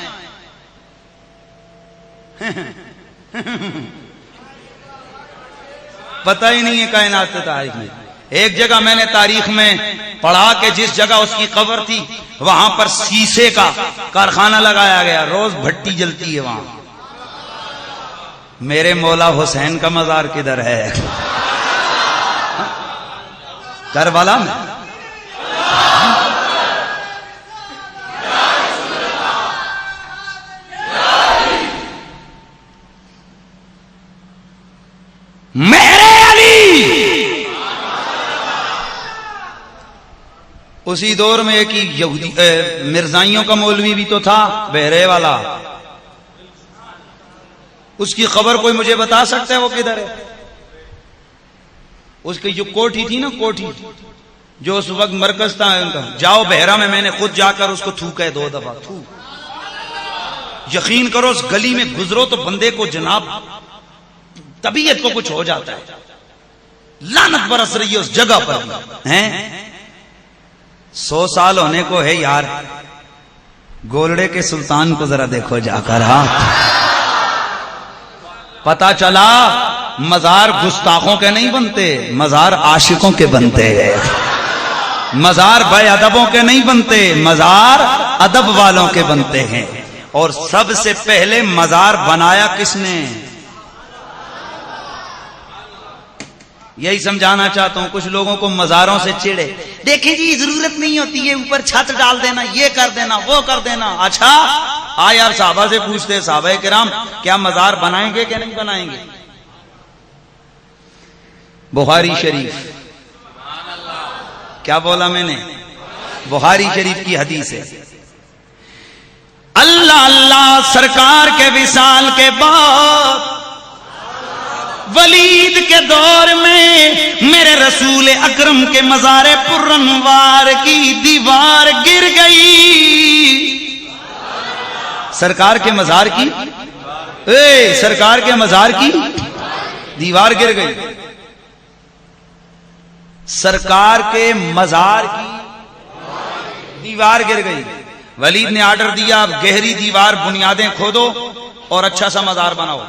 पता ही नहीं है कायनात की तारीख में। एक जगह मैंने तारीख में पढ़ा कि जिस जगह उसकी कब्र थी वहां पर शीशे का कारखाना लगाया गया, रोज भट्टी जलती है वहां। मेरे मौला हुसैन का मजार किधर है? करबला में। मेरे अली उसी दौर में एक ही यहूदी मिर्जाइयों का मौलवी भी तो था, बहरे वाला। उसकी खबर कोई मुझे बता सकता है वो किधर है? उसकी जो कोठी थी ना, कोठी जो उस वक्त मरकज था उनका, जाओ बहरा में, मैंने खुद जाकर उसको थूका है 2 दफा। थू यकीन करो उस गली में गुजरो तो बंदे को जनाब तबीयत को कुछ हो जाता है, लानत बरस रही है उस जगह पर हैं। 100 साल होने को है यार, गोलड़े के सुल्तान को जरा देखो जाकर। पता चला मजार गुस्ताखों के नहीं बनते, मजार आशिकों के बनते हैं। मजार बेअदबों के नहीं बनते, मजार अदब वालों के बनते हैं। और सबसे पहले मजार बनाया किसने? यही समझाना चाहता हूं। कुछ लोगों को मजारों से चिढ़े, देखें जी जरूरत नहीं होती है, ऊपर छत डाल देना, ये कर देना, वो कर देना। अच्छा आ यार, साहबा से पूछते, साहबा किराम क्या मजार बनाएंगे क्या नहीं बनाएंगे? बुखारी शरीफ, क्या बोला मैंने? बुखारी शरीफ की हदीस है, अल्लाह अल्लाह सरकार के विसाल के बाद वलीद के दौर में मेरे रसूल अकरम के मज़ारे पुरनवार की दीवार गिर गई। सरकार के मज़ार की, सरकार के मज़ार की दीवार गिर गई। सरकार के मज़ार की दीवार गिर गई। वलीद ने आर्डर दिया, अब गहरी दीवार बुनियादें खोदो और अच्छा सा मज़ार बनाओ।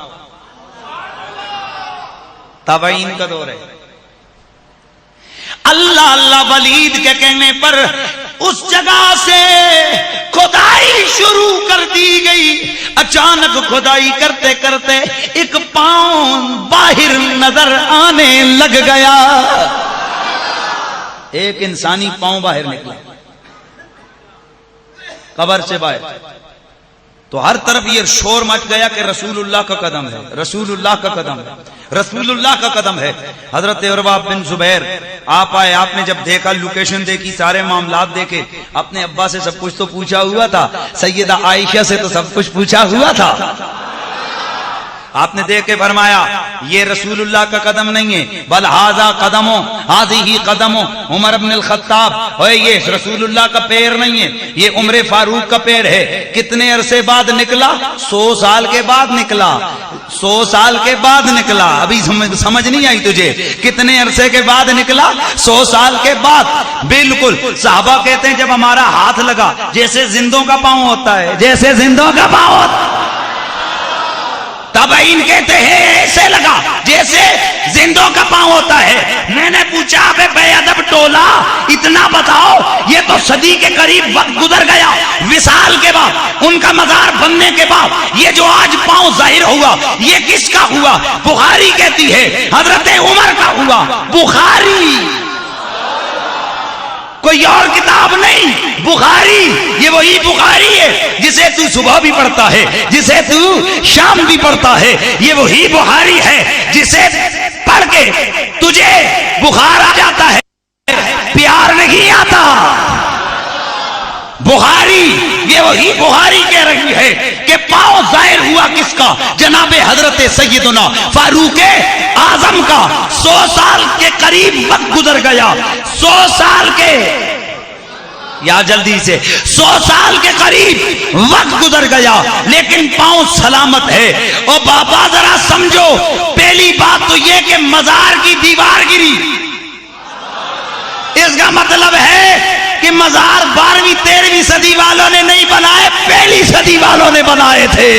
ताबईन का दौर है, अल्लाह अल्लाह वलीद के कहने पर उस जगह से खुदाई शुरू कर दी गई। अचानक खुदाई करते करते एक पांव बाहर नजर आने लग गया। एक इंसानी पांव बाहर निकला कब्र से बाहर। तो हर तरफ ये शोर मच गया कि रसूलुल्लाह का कदम है, रसूलुल्लाह का कदम है, रसूलुल्लाह का कदम है। हजरत उरवा बिन जुबैर आप आए, आपने जब देखा, लोकेशन देखी, सारे मामलात देखे, अपने अब्बा से सब कुछ तो पूछा हुआ था, सैयदा आयशा से तो सब कुछ पूछा हुआ था। आपने देख के फरमाया ये रसूलुल्लाह का कदम नहीं है, बल हाजा कदमो हाजी ही कदमो उमर इब्न अल खत्ताब, और ये रसूलुल्लाह का पैर नहीं है, ये उमर फारूक का पैर है। कितने अरसे बाद निकला? 100 साल के बाद निकला, 100 साल के बाद निकला। अभी समझ नहीं आई तुझे? कितने अरसे के बाद निकला? 100 साल के बाद। बिल्कुल साहबा कहते हैं जब हमारा हाथ लगा जैसे जिंदों का पांव होता है, जैसे जिंदों का पांव होता है। तबईन कहते हैं ऐसे लगा जैसे जिंदों का पांव होता है। मैंने पूछा अबे बेअदब टोला, इतना बताओ, ये तो सदी के करीब वक्त गुजर गया विसाल के बाद, उनका मजार बनने के बाद ये जो आज पांव जाहिर हुआ ये किसका हुआ? बुखारी कहती है हजरत उमर का हुआ। बुखारी, कोई और किताब नहीं, बुखारी। ये वही बुखारी है जिसे तू सुबह भी पढ़ता है, जिसे तू शाम भी पढ़ता है। ये वही बुखारी है जिसे पढ़ के तुझे बुखार आ जाता है, प्यार नहीं आता। बुखारी, ये वही बुखारी कह रही है कि पांव जाहिर हुआ किसका? जनाबे हजरत सैयदना फारूक आजम का। 100 साल के करीब वक्त गुजर गया, 100 साल के, या जल्दी से 100 साल के करीब वक्त गुजर गया, लेकिन पांव सलामत है। और बाबा जरा समझो, पहली बात तो यह कि मजार की दीवार गिरी, इसका मतलब है कि मजार 12वीं 13वीं सदी वालों ने नहीं बनाए, पहली सदी वालों ने बनाए थे।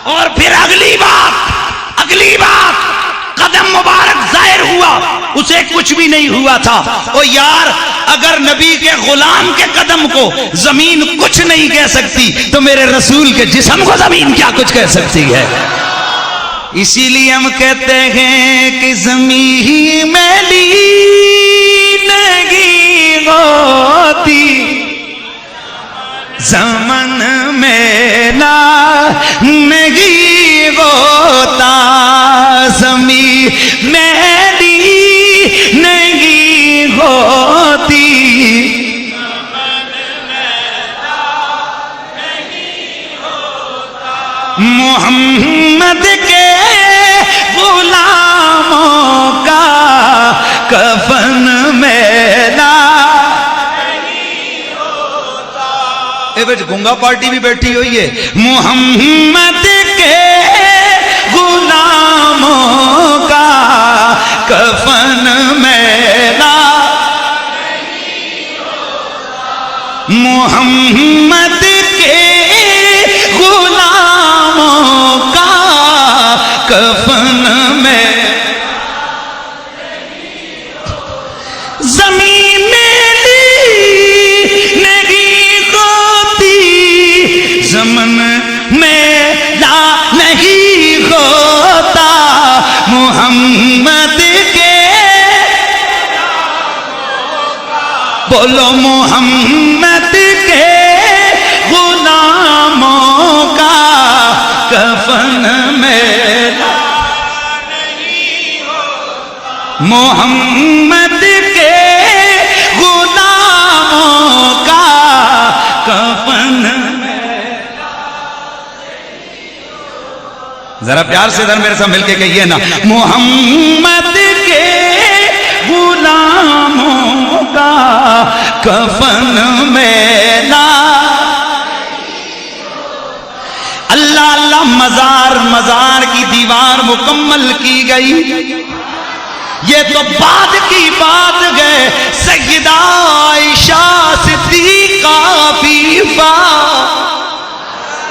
और फिर अगली बात कदम मुबारक जाहिर हुआ, उसे कुछ भी नहीं हुआ था। ओ यार, अगर नबी के गुलाम के कदम को जमीन कुछ नहीं कह सकती तो मेरे रसूल के जिस्म को जमीन क्या कुछ कह सकती है? इसीलिए हम कहते हैं कि जमीन मैली नहीं होती, ज़मन मेला नहीं होता, ज़मीन मैली नहीं होती, मोहम्मद के गुलामों का कफन मेला नहीं होता। ए बेच गुंगा पार्टी भी बैठी हुई है। मोहम्मद के गुलामों का कफन मेला नहीं होता, मोहम्मद के गुलामों का कफन में जमीन नहीं होती, ज़मन में ला नहीं होता, मोहम्मद के, बोलो मोहम्मद के गुलामों का कफन मेला नहीं होता, मोहम्मद के गुलामों का कफन मेला नहीं होता। जरा प्यार से इधर मेरे साथ मिलके कहिए ना, मोहम्मद के गुलामों का कफन मेला। अल्लाह अल्लाह, मजार की दीवार मुकम्मल की गई। ये तो बाद की बात गए, सय्यदा आयशा सिद्दीक़ा बीबा,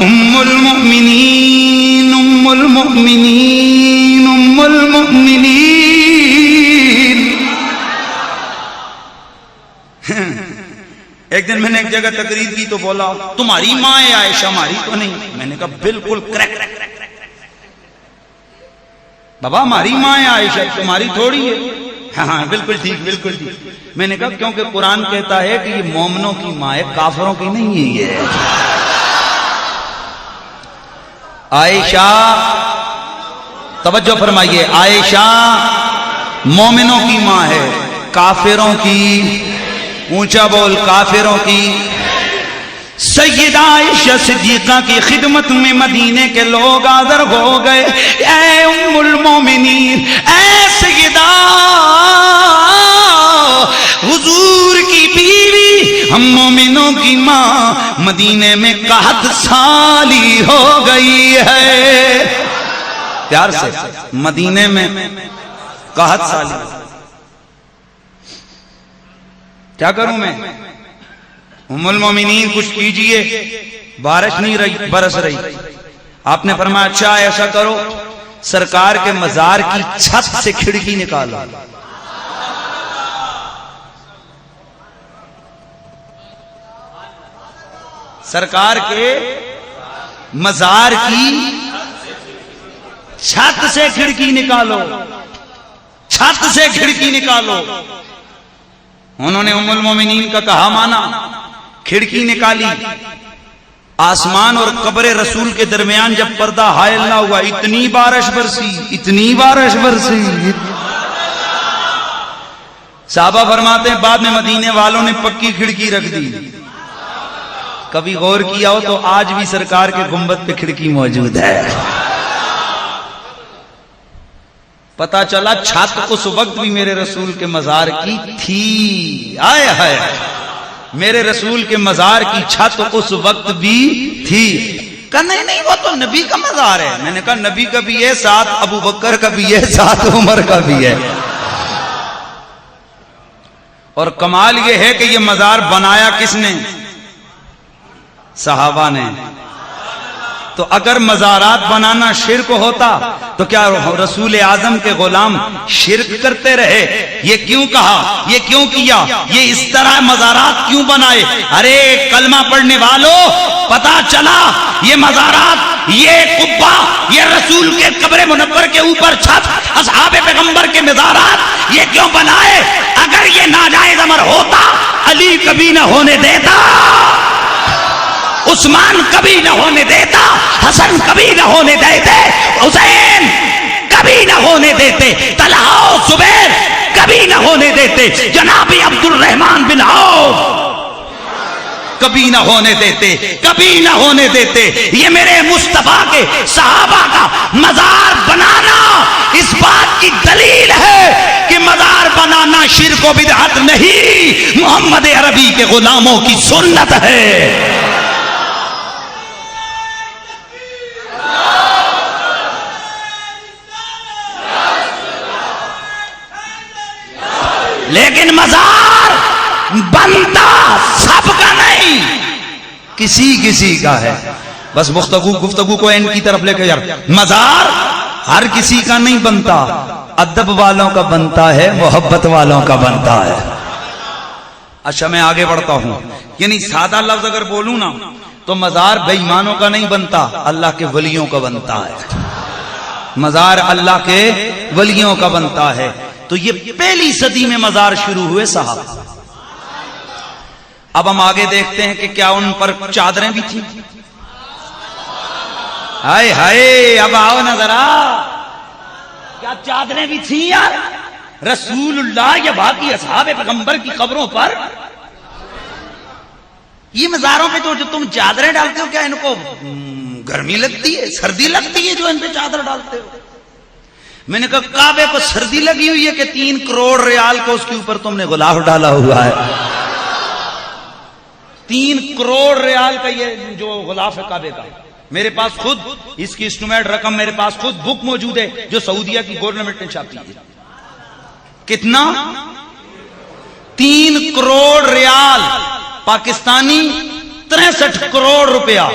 उम्मुल मुमिनीन, उम्मुल मुमिनीन, उम्मुल मुमिनीन, एक दिन मैंने एक जगह तकरीर की तो बोला तुम्हारी माँ है आयशा, हमारी तो नहीं। मैंने कहा बिल्कुल करेक्ट बाबा, हमारी माँ है आयशा, तुम्हारी थोड़ी है। हाँ बिल्कुल ठीक, बिल्कुल ठीक। मैंने कहा क्योंकि कुरान कहता है कि ये मोमिनों की माँ है, काफिरों की नहीं है ये। आयशा, तवज्जो फरमाइए, आयशा मोमिनों की माँ है, काफिरों की, ऊंचा बोल, काफिरों की। सैयदा आयशा सिद्दीका की खिदमत में मदीने के लोग हाज़िर हो गए। ऐ उम्मुल मोमिनीन, ऐ सैयदा हुजूर की बीवी, हम मोमिनों की माँ मदीने में कहत साली हो गई है। प्यार से, मदीने में कहत साली। क्या करूं मैं? उम्मुल मोमिनीन कुछ कीजिए, बारिश नहीं रही, बरस रही। आपने फरमाया अच्छा ऐसा करो, सरकार के मजार की छत से खिड़की निकालो। सरकार के मजार की छत से खिड़की निकालो, छत से खिड़की निकालो। उन्होंने उम्मुल मोमिनीन का कहा माना, खिड़की निकाली। आसमान और कब्र रसूल के दरमियान जब पर्दा हायल ना हुआ, इतनी बारिश बरसी, इतनी बारिश बरसी। साहबा फरमाते हैं बाद में मदीने वालों ने पक्की खिड़की रख दी। कभी गौर किया हो तो आज भी सरकार के गुंबद पे खिड़की मौजूद है। पता चला छत उस वक्त भी मेरे रसूल के मजार की थी। आए हाय, मेरे रसूल के मजार की छत उस वक्त भी थी। कहा नहीं नहीं वो तो नबी का मजार है। मैंने कहा नबी का भी है, साथ अबू बकर का भी है, साथ उमर का भी है। और कमाल ये है कि ये मजार बनाया किसने? सहाबा ने। तो अगर मजारात बनाना शिर्क होता तो क्या रसूल आजम के गुलाम शिर्क करते रहे? ये क्यों कहा, ये क्यों किया, ये इस तरह मजारात क्यों बनाए? अरे कलमा पढ़ने वालों, पता चला ये मजारात, ये कुब्बा, ये रसूल के कब्र मुनव्वर के ऊपर छत, असहाबे पैगंबर के मजारात ये क्यों बनाए? अगर ये नाजायज अमर होता अली कभी ना होने देता, उस्मान कभी न होने देता, हसन कभी न होने देते, हुसैन कभी न होने देते, तलहा जुबैर कभी न होने देते, जनाबी अब्दुल रहमान बिन औफ कभी न होने देते, कभी न होने देते। ये मेरे मुस्तफा के सहाबा का मजार बनाना इस बात की दलील है कि मजार बनाना शिर्क व बिदअत नहीं, मोहम्मद अरबी के गुलामों की सुन्नत है। लेकिन मजार बनता सबका नहीं, किसी किसी का है। बस गुफ्तगू को एंड की तरफ लेकर यार, मजार हर किसी का नहीं बनता, अदब वालों का बनता है, मोहब्बत वालों का बनता है। अच्छा मैं आगे बढ़ता हूं, यानी सादा लफ्ज अगर बोलूं ना तो मजार बेईमानों का नहीं बनता, अल्लाह के वलियों का बनता है। मजार अल्लाह के वलियों का बनता है। तो ये पहली सदी में मजार शुरू हुए साहब। अब हम आगे देखते हैं कि क्या उन पर चादरें भी थी। हाय हाय, अब आओ ना जरा, क्या चादरें भी थी यार? रसूलुल्लाह या बाकी असहाबे पैगंबर की कब्रों पर ये मजारों पे तो जो तुम चादरें डालते हो, क्या इनको गर्मी लगती है, सर्दी लगती है जो इन पे चादर डालते हो? मैंने कहा काबे को सर्दी लगी हुई है कि 3 करोड़ रियाल को उसके ऊपर तुमने गुलाब डाला हुआ है। 3 करोड़ रियाल का ये जो गुलाफ है काबे का, मेरे पास खुद इसकी एस्टिमेट रकम, मेरे पास खुद बुक मौजूद है जो सऊदीया की गवर्नमेंट ने छापी है। कितना? 3 करोड़ रियाल पाकिस्तानी, 63 करोड़ रुपया,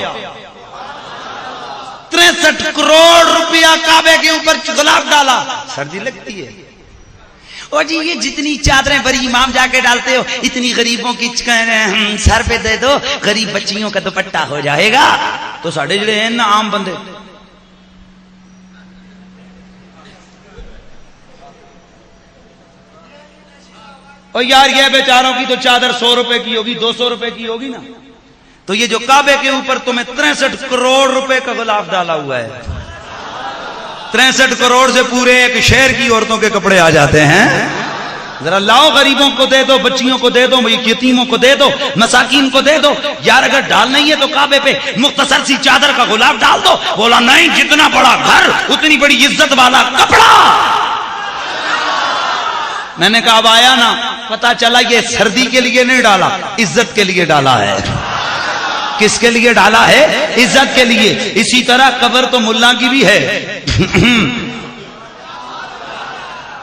63 करोड़ रुपया काबे के ऊपर गुलाब डाला। सर्दी लगती है।
और जी ये जितनी चादरें बड़ी इमाम जाके डालते हो इतनी गरीबों की सर पे दे दो, गरीब बच्चियों का दुपट्टा हो जाएगा। तो साढ़े जड़े हैं ना आम बंदे, और यार ये बेचारों की तो चादर 100 रुपए की होगी, 200 रुपए की होगी ना। तो ये जो काबे के ऊपर तुम्हें 63 करोड़ रुपए का गुलाब डाला हुआ है, 63 करोड़ से पूरे एक शहर की औरतों के कपड़े आ जाते हैं। जरा लाओ, गरीबों को दे दो, बच्चियों को दे दो, यतीमों को दे दो, मसाकीन को दे दो। यार अगर डाल नहीं है तो काबे पे मुख्तसर सी चादर का गुलाब डाल दो। बोला नहीं, जितना बड़ा घर उतनी बड़ी इज्जत वाला कपड़ा। मैंने कहा अब आया ना, पता चला ये सर्दी के लिए नहीं डाला, इज्जत के लिए डाला है। किसके लिए डाला है? इज्जत के लिए। इसी तरह कब्र तो मुल्ला की भी है,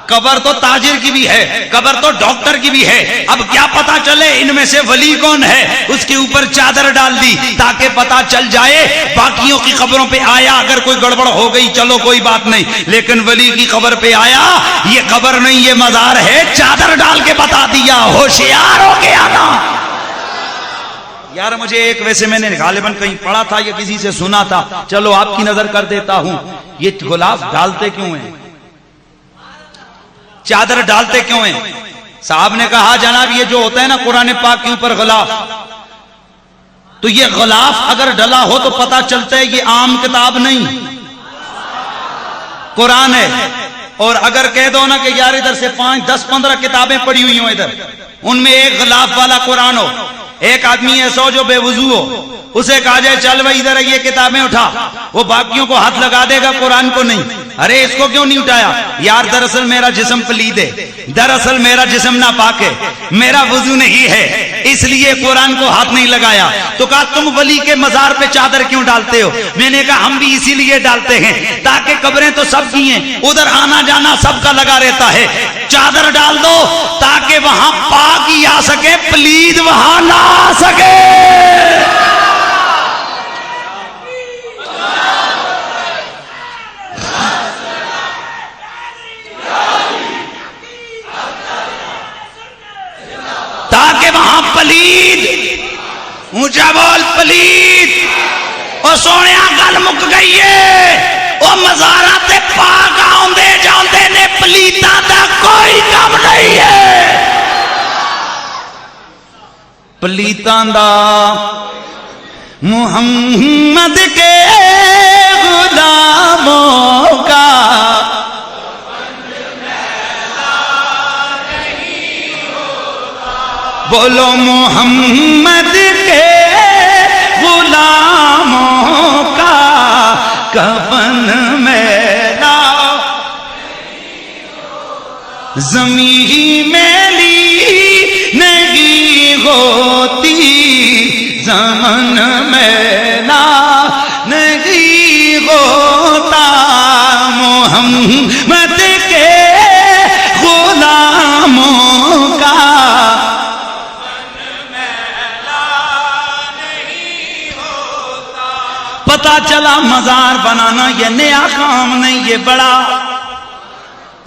कब्र तो ताजिर की भी है, कब्र तो डॉक्टर की भी है। अब क्या पता चले इनमें से वली कौन है, उसके ऊपर चादर डाल दी ताकि पता चल जाए। बाकियों की कब्रों पे आया, अगर कोई गड़बड़ हो गई चलो कोई बात नहीं, लेकिन वली की कब्र पे आया, ये कब्र नहीं ये मजार है, चादर डाल के बता दिया। होशियार हो गया ना यार। मुझे एक, वैसे मैंने गालिबन कहीं पढ़ा था या किसी से सुना था, चलो आपकी नजर कर देता हूं। ये गुलाब डालते क्यों हैं, चादर डालते क्यों हैं? साहब ने कहा जनाब ये जो होता है ना कुरान पाक के ऊपर गुलाब, तो ये गुलाब अगर डला हो तो पता चलता है ये आम किताब नहीं, कुरान है। और अगर कह दो ना कि यार इधर से 5, 10, 15 किताबें पड़ी हुई हो इधर, उनमें एक गुलाब वाला कुरान हो, एक आदमी ऐसा हो जो बेवजू हो, उसे कहा जाए चल भाई इधर ये किताबें उठा, वो बाकियों को हाथ लगा देगा, कुरान को नहीं। अरे इसको क्यों नहीं उठाया? यार दरअसल मेरा जिस्म पलीद है, दरअसल मेरा जिस्म नापाक है, मेरा वजू नहीं है, इसलिए कुरान को हाथ नहीं लगाया। तो कहा तुम वली के मजार पे चादर क्यों डालते हो? मैंने कहा हम भी इसीलिए डालते हैं ताकि कब्रें तो सबकी हैं, उधर आना जाना सबका लगा रहता है। चादर डाल दो ताकि वहां पाकी आ सके, पलीद वहां ना आ सके। ताकि वहां पलीद, ऊंचा बोल पलीद। और सोने गल मुक गई है, वो मजारा ते पाक आउंदे जांदे ने, पलीदा दा कोई काम नहीं है। पलीदा दा मुहम्मद के गुलामों का बोलो, मोहम्मद के गुलामों का कफन मैला ज़मीन मैली नहीं होती, ज़मन मैला नहीं होता। मोहम्मद के गुलामों का पता चला मजार बनाना ये नया काम नहीं, ये बड़ा,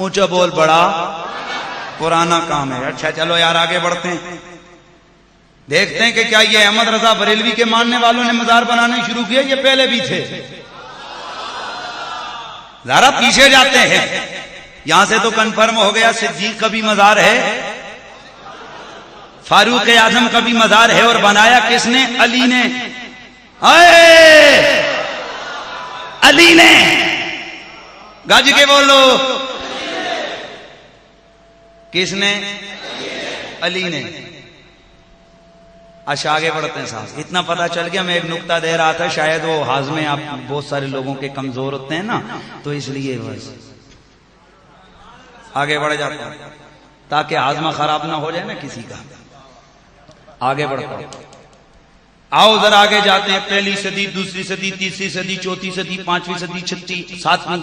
ऊंचा बोल, बड़ा पुराना काम है। अच्छा चलो यार आगे बढ़ते हैं, देखते हैं कि क्या ये अहमद रजा बरेलवी के मानने वालों ने मजार बनाने शुरू किए, ये पहले भी थे। जरा पीछे जाते हैं, यहां से तो कंफर्म हो गया सिद्दीक का भी मजार है, फारूक आजम का भी मजार है, और बनाया किसने? अली ने। अली ने, गज के बोलो, किसने? अली ने। अच्छा आगे बढ़ते हैं साहब, इतना पता चल गया। मैं एक नुक्ता दे रहा था, शायद वो हाजमे आप बहुत सारे लोगों के कमजोर होते हैं ना, तो इसलिए बस आगे बढ़ जाता है ताकि हाजमा खराब ना हो जाए ना किसी का। आगे बढ़ता, आओ जरा आगे जाते हैं। पहली सदी, दूसरी सदी, तीसरी सदी, चौथी सदी, 5वीं सदी, 6वीं, 7वीं।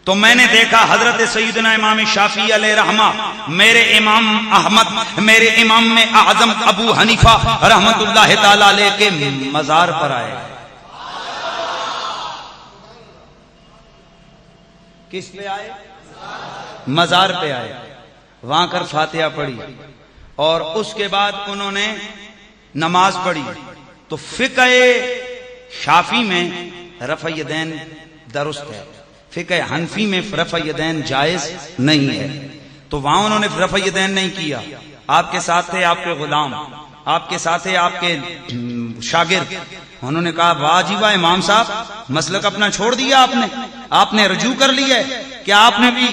तो मैंने देखा हजरत सैयदना इमाम शाफी अलैहि रहमा, मेरे इमाम अहमद, मेरे इमाम में आजम अबू हनीफा रहमतुल्लाह ताला अलैह के मजार पर आए। किस पे आए? मजार पे आए, वहां कर फातिहा पढ़ी और उसके बाद उन्होंने नमाज पढ़ी। तो फिक़ह शाफी में रफ़अ यदैन दुरुस्त है, फिक़ह हनफी में रफ़अ यदैन जायज नहीं है। तो वहां उन्होंने रफ़अ यदैन नहीं किया। आपके साथ थे आपके गुलाम, आपके साथ थे आपके शागिर्द, उन्होंने कहा वाह जी वाह इमाम साहब, मसलक अपना छोड़ दिया आपने रजू कर लिया है, क्या आपने भी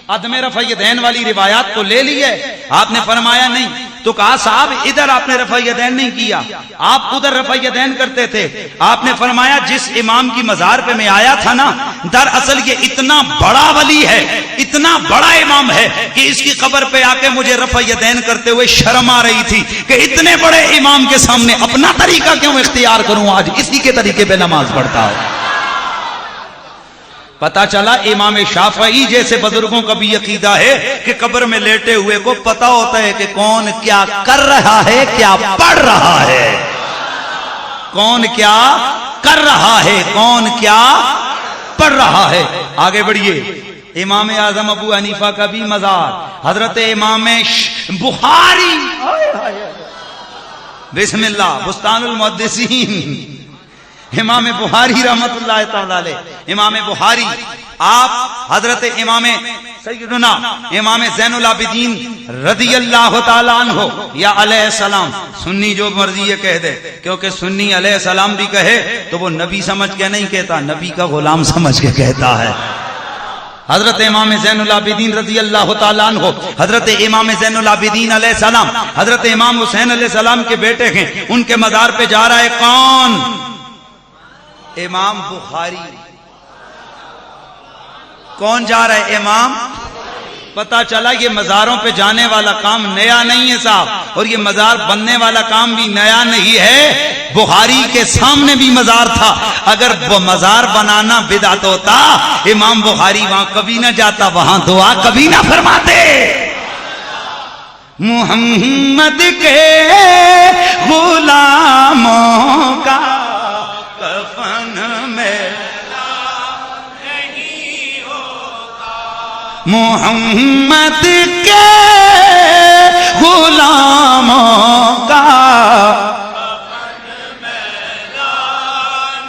अदम रफ़अ यदैन वाली रिवायात को ले ली है? आपने फरमाया नहीं। तो कहा साहब इधर आपने रफ़अ यदैन नहीं किया, आप उधर रफ़अ यदैन करते थे। आपने फरमाया जिस इमाम की मजार पे मैं आया था ना, दरअसल ये इतना बड़ा वली है, इतना बड़ा इमाम है कि इसकी कब्र पे आके मुझे रफ़अ यदैन करते हुए शर्म आ रही थी कि इतने बड़े इमाम के सामने अपना तरीका क्यों इख्तियार करूं, आज इसी के तरीके पे नमाज पढ़ता हूं। पता चला इमाम शाफई जैसे बुजुर्गों का भी अकीदा है कि कब्र में लेटे हुए को पता होता है कि कौन क्या कर रहा है, क्या पढ़ रहा है, कौन क्या कर रहा है, कौन क्या पढ़ रहा है। आगे बढ़िए, इमाम आजम अबू हनीफा का भी मजार, हजरत इमाम बुखारी, बिस्मिल्लाह, बुस्तानुल मुहद्दिसीन, इमाम बुखारी रहमतुल्लाह तआला अलैह, इमाम बुखारी आप हजरत इमाम सैयदना इमाम ज़ैनुल आबिदीन रज़ियल्लाहु ताला अन्हु या अलैहि सलाम, सुन्नी जो मर्जी ये कह दे, क्योंकि सुन्नी अलैहि सलाम भी कहे तो वो नबी समझ के नहीं कहता, नबी का गुलाम समझ के कहता है। हजरत इमाम ज़ैनुल आबिदीन रज़ियल्लाहु ताला अन्हु, हजरत इमाम ज़ैनुल आबिदीन अलैहि सलाम, हजरत इमाम हुसैन अलैहि सलाम के बेटे हैं, उनके मजार पे जा रहा है कौन? इमाम बुखारी। कौन जा रहा है? इमाम। पता चला ये मजारों पे जाने वाला काम नया नहीं है साहब, और ये मजार बनने वाला काम भी नया नहीं है। बुखारी के सामने भी मजार था, अगर वो मजार बनाना बिदअत होता, इमाम बुखारी वहां कभी ना जाता, वहां दुआ कभी ना फरमाते। मुहम्मद के गुलामों का कफन में नहीं होगा, मुहम्मद के गुलामों का कफन में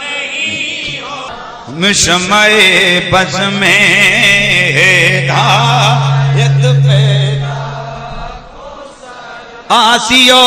नहीं होगा। मुशम्मे बज़ में हिदायत पे आसियो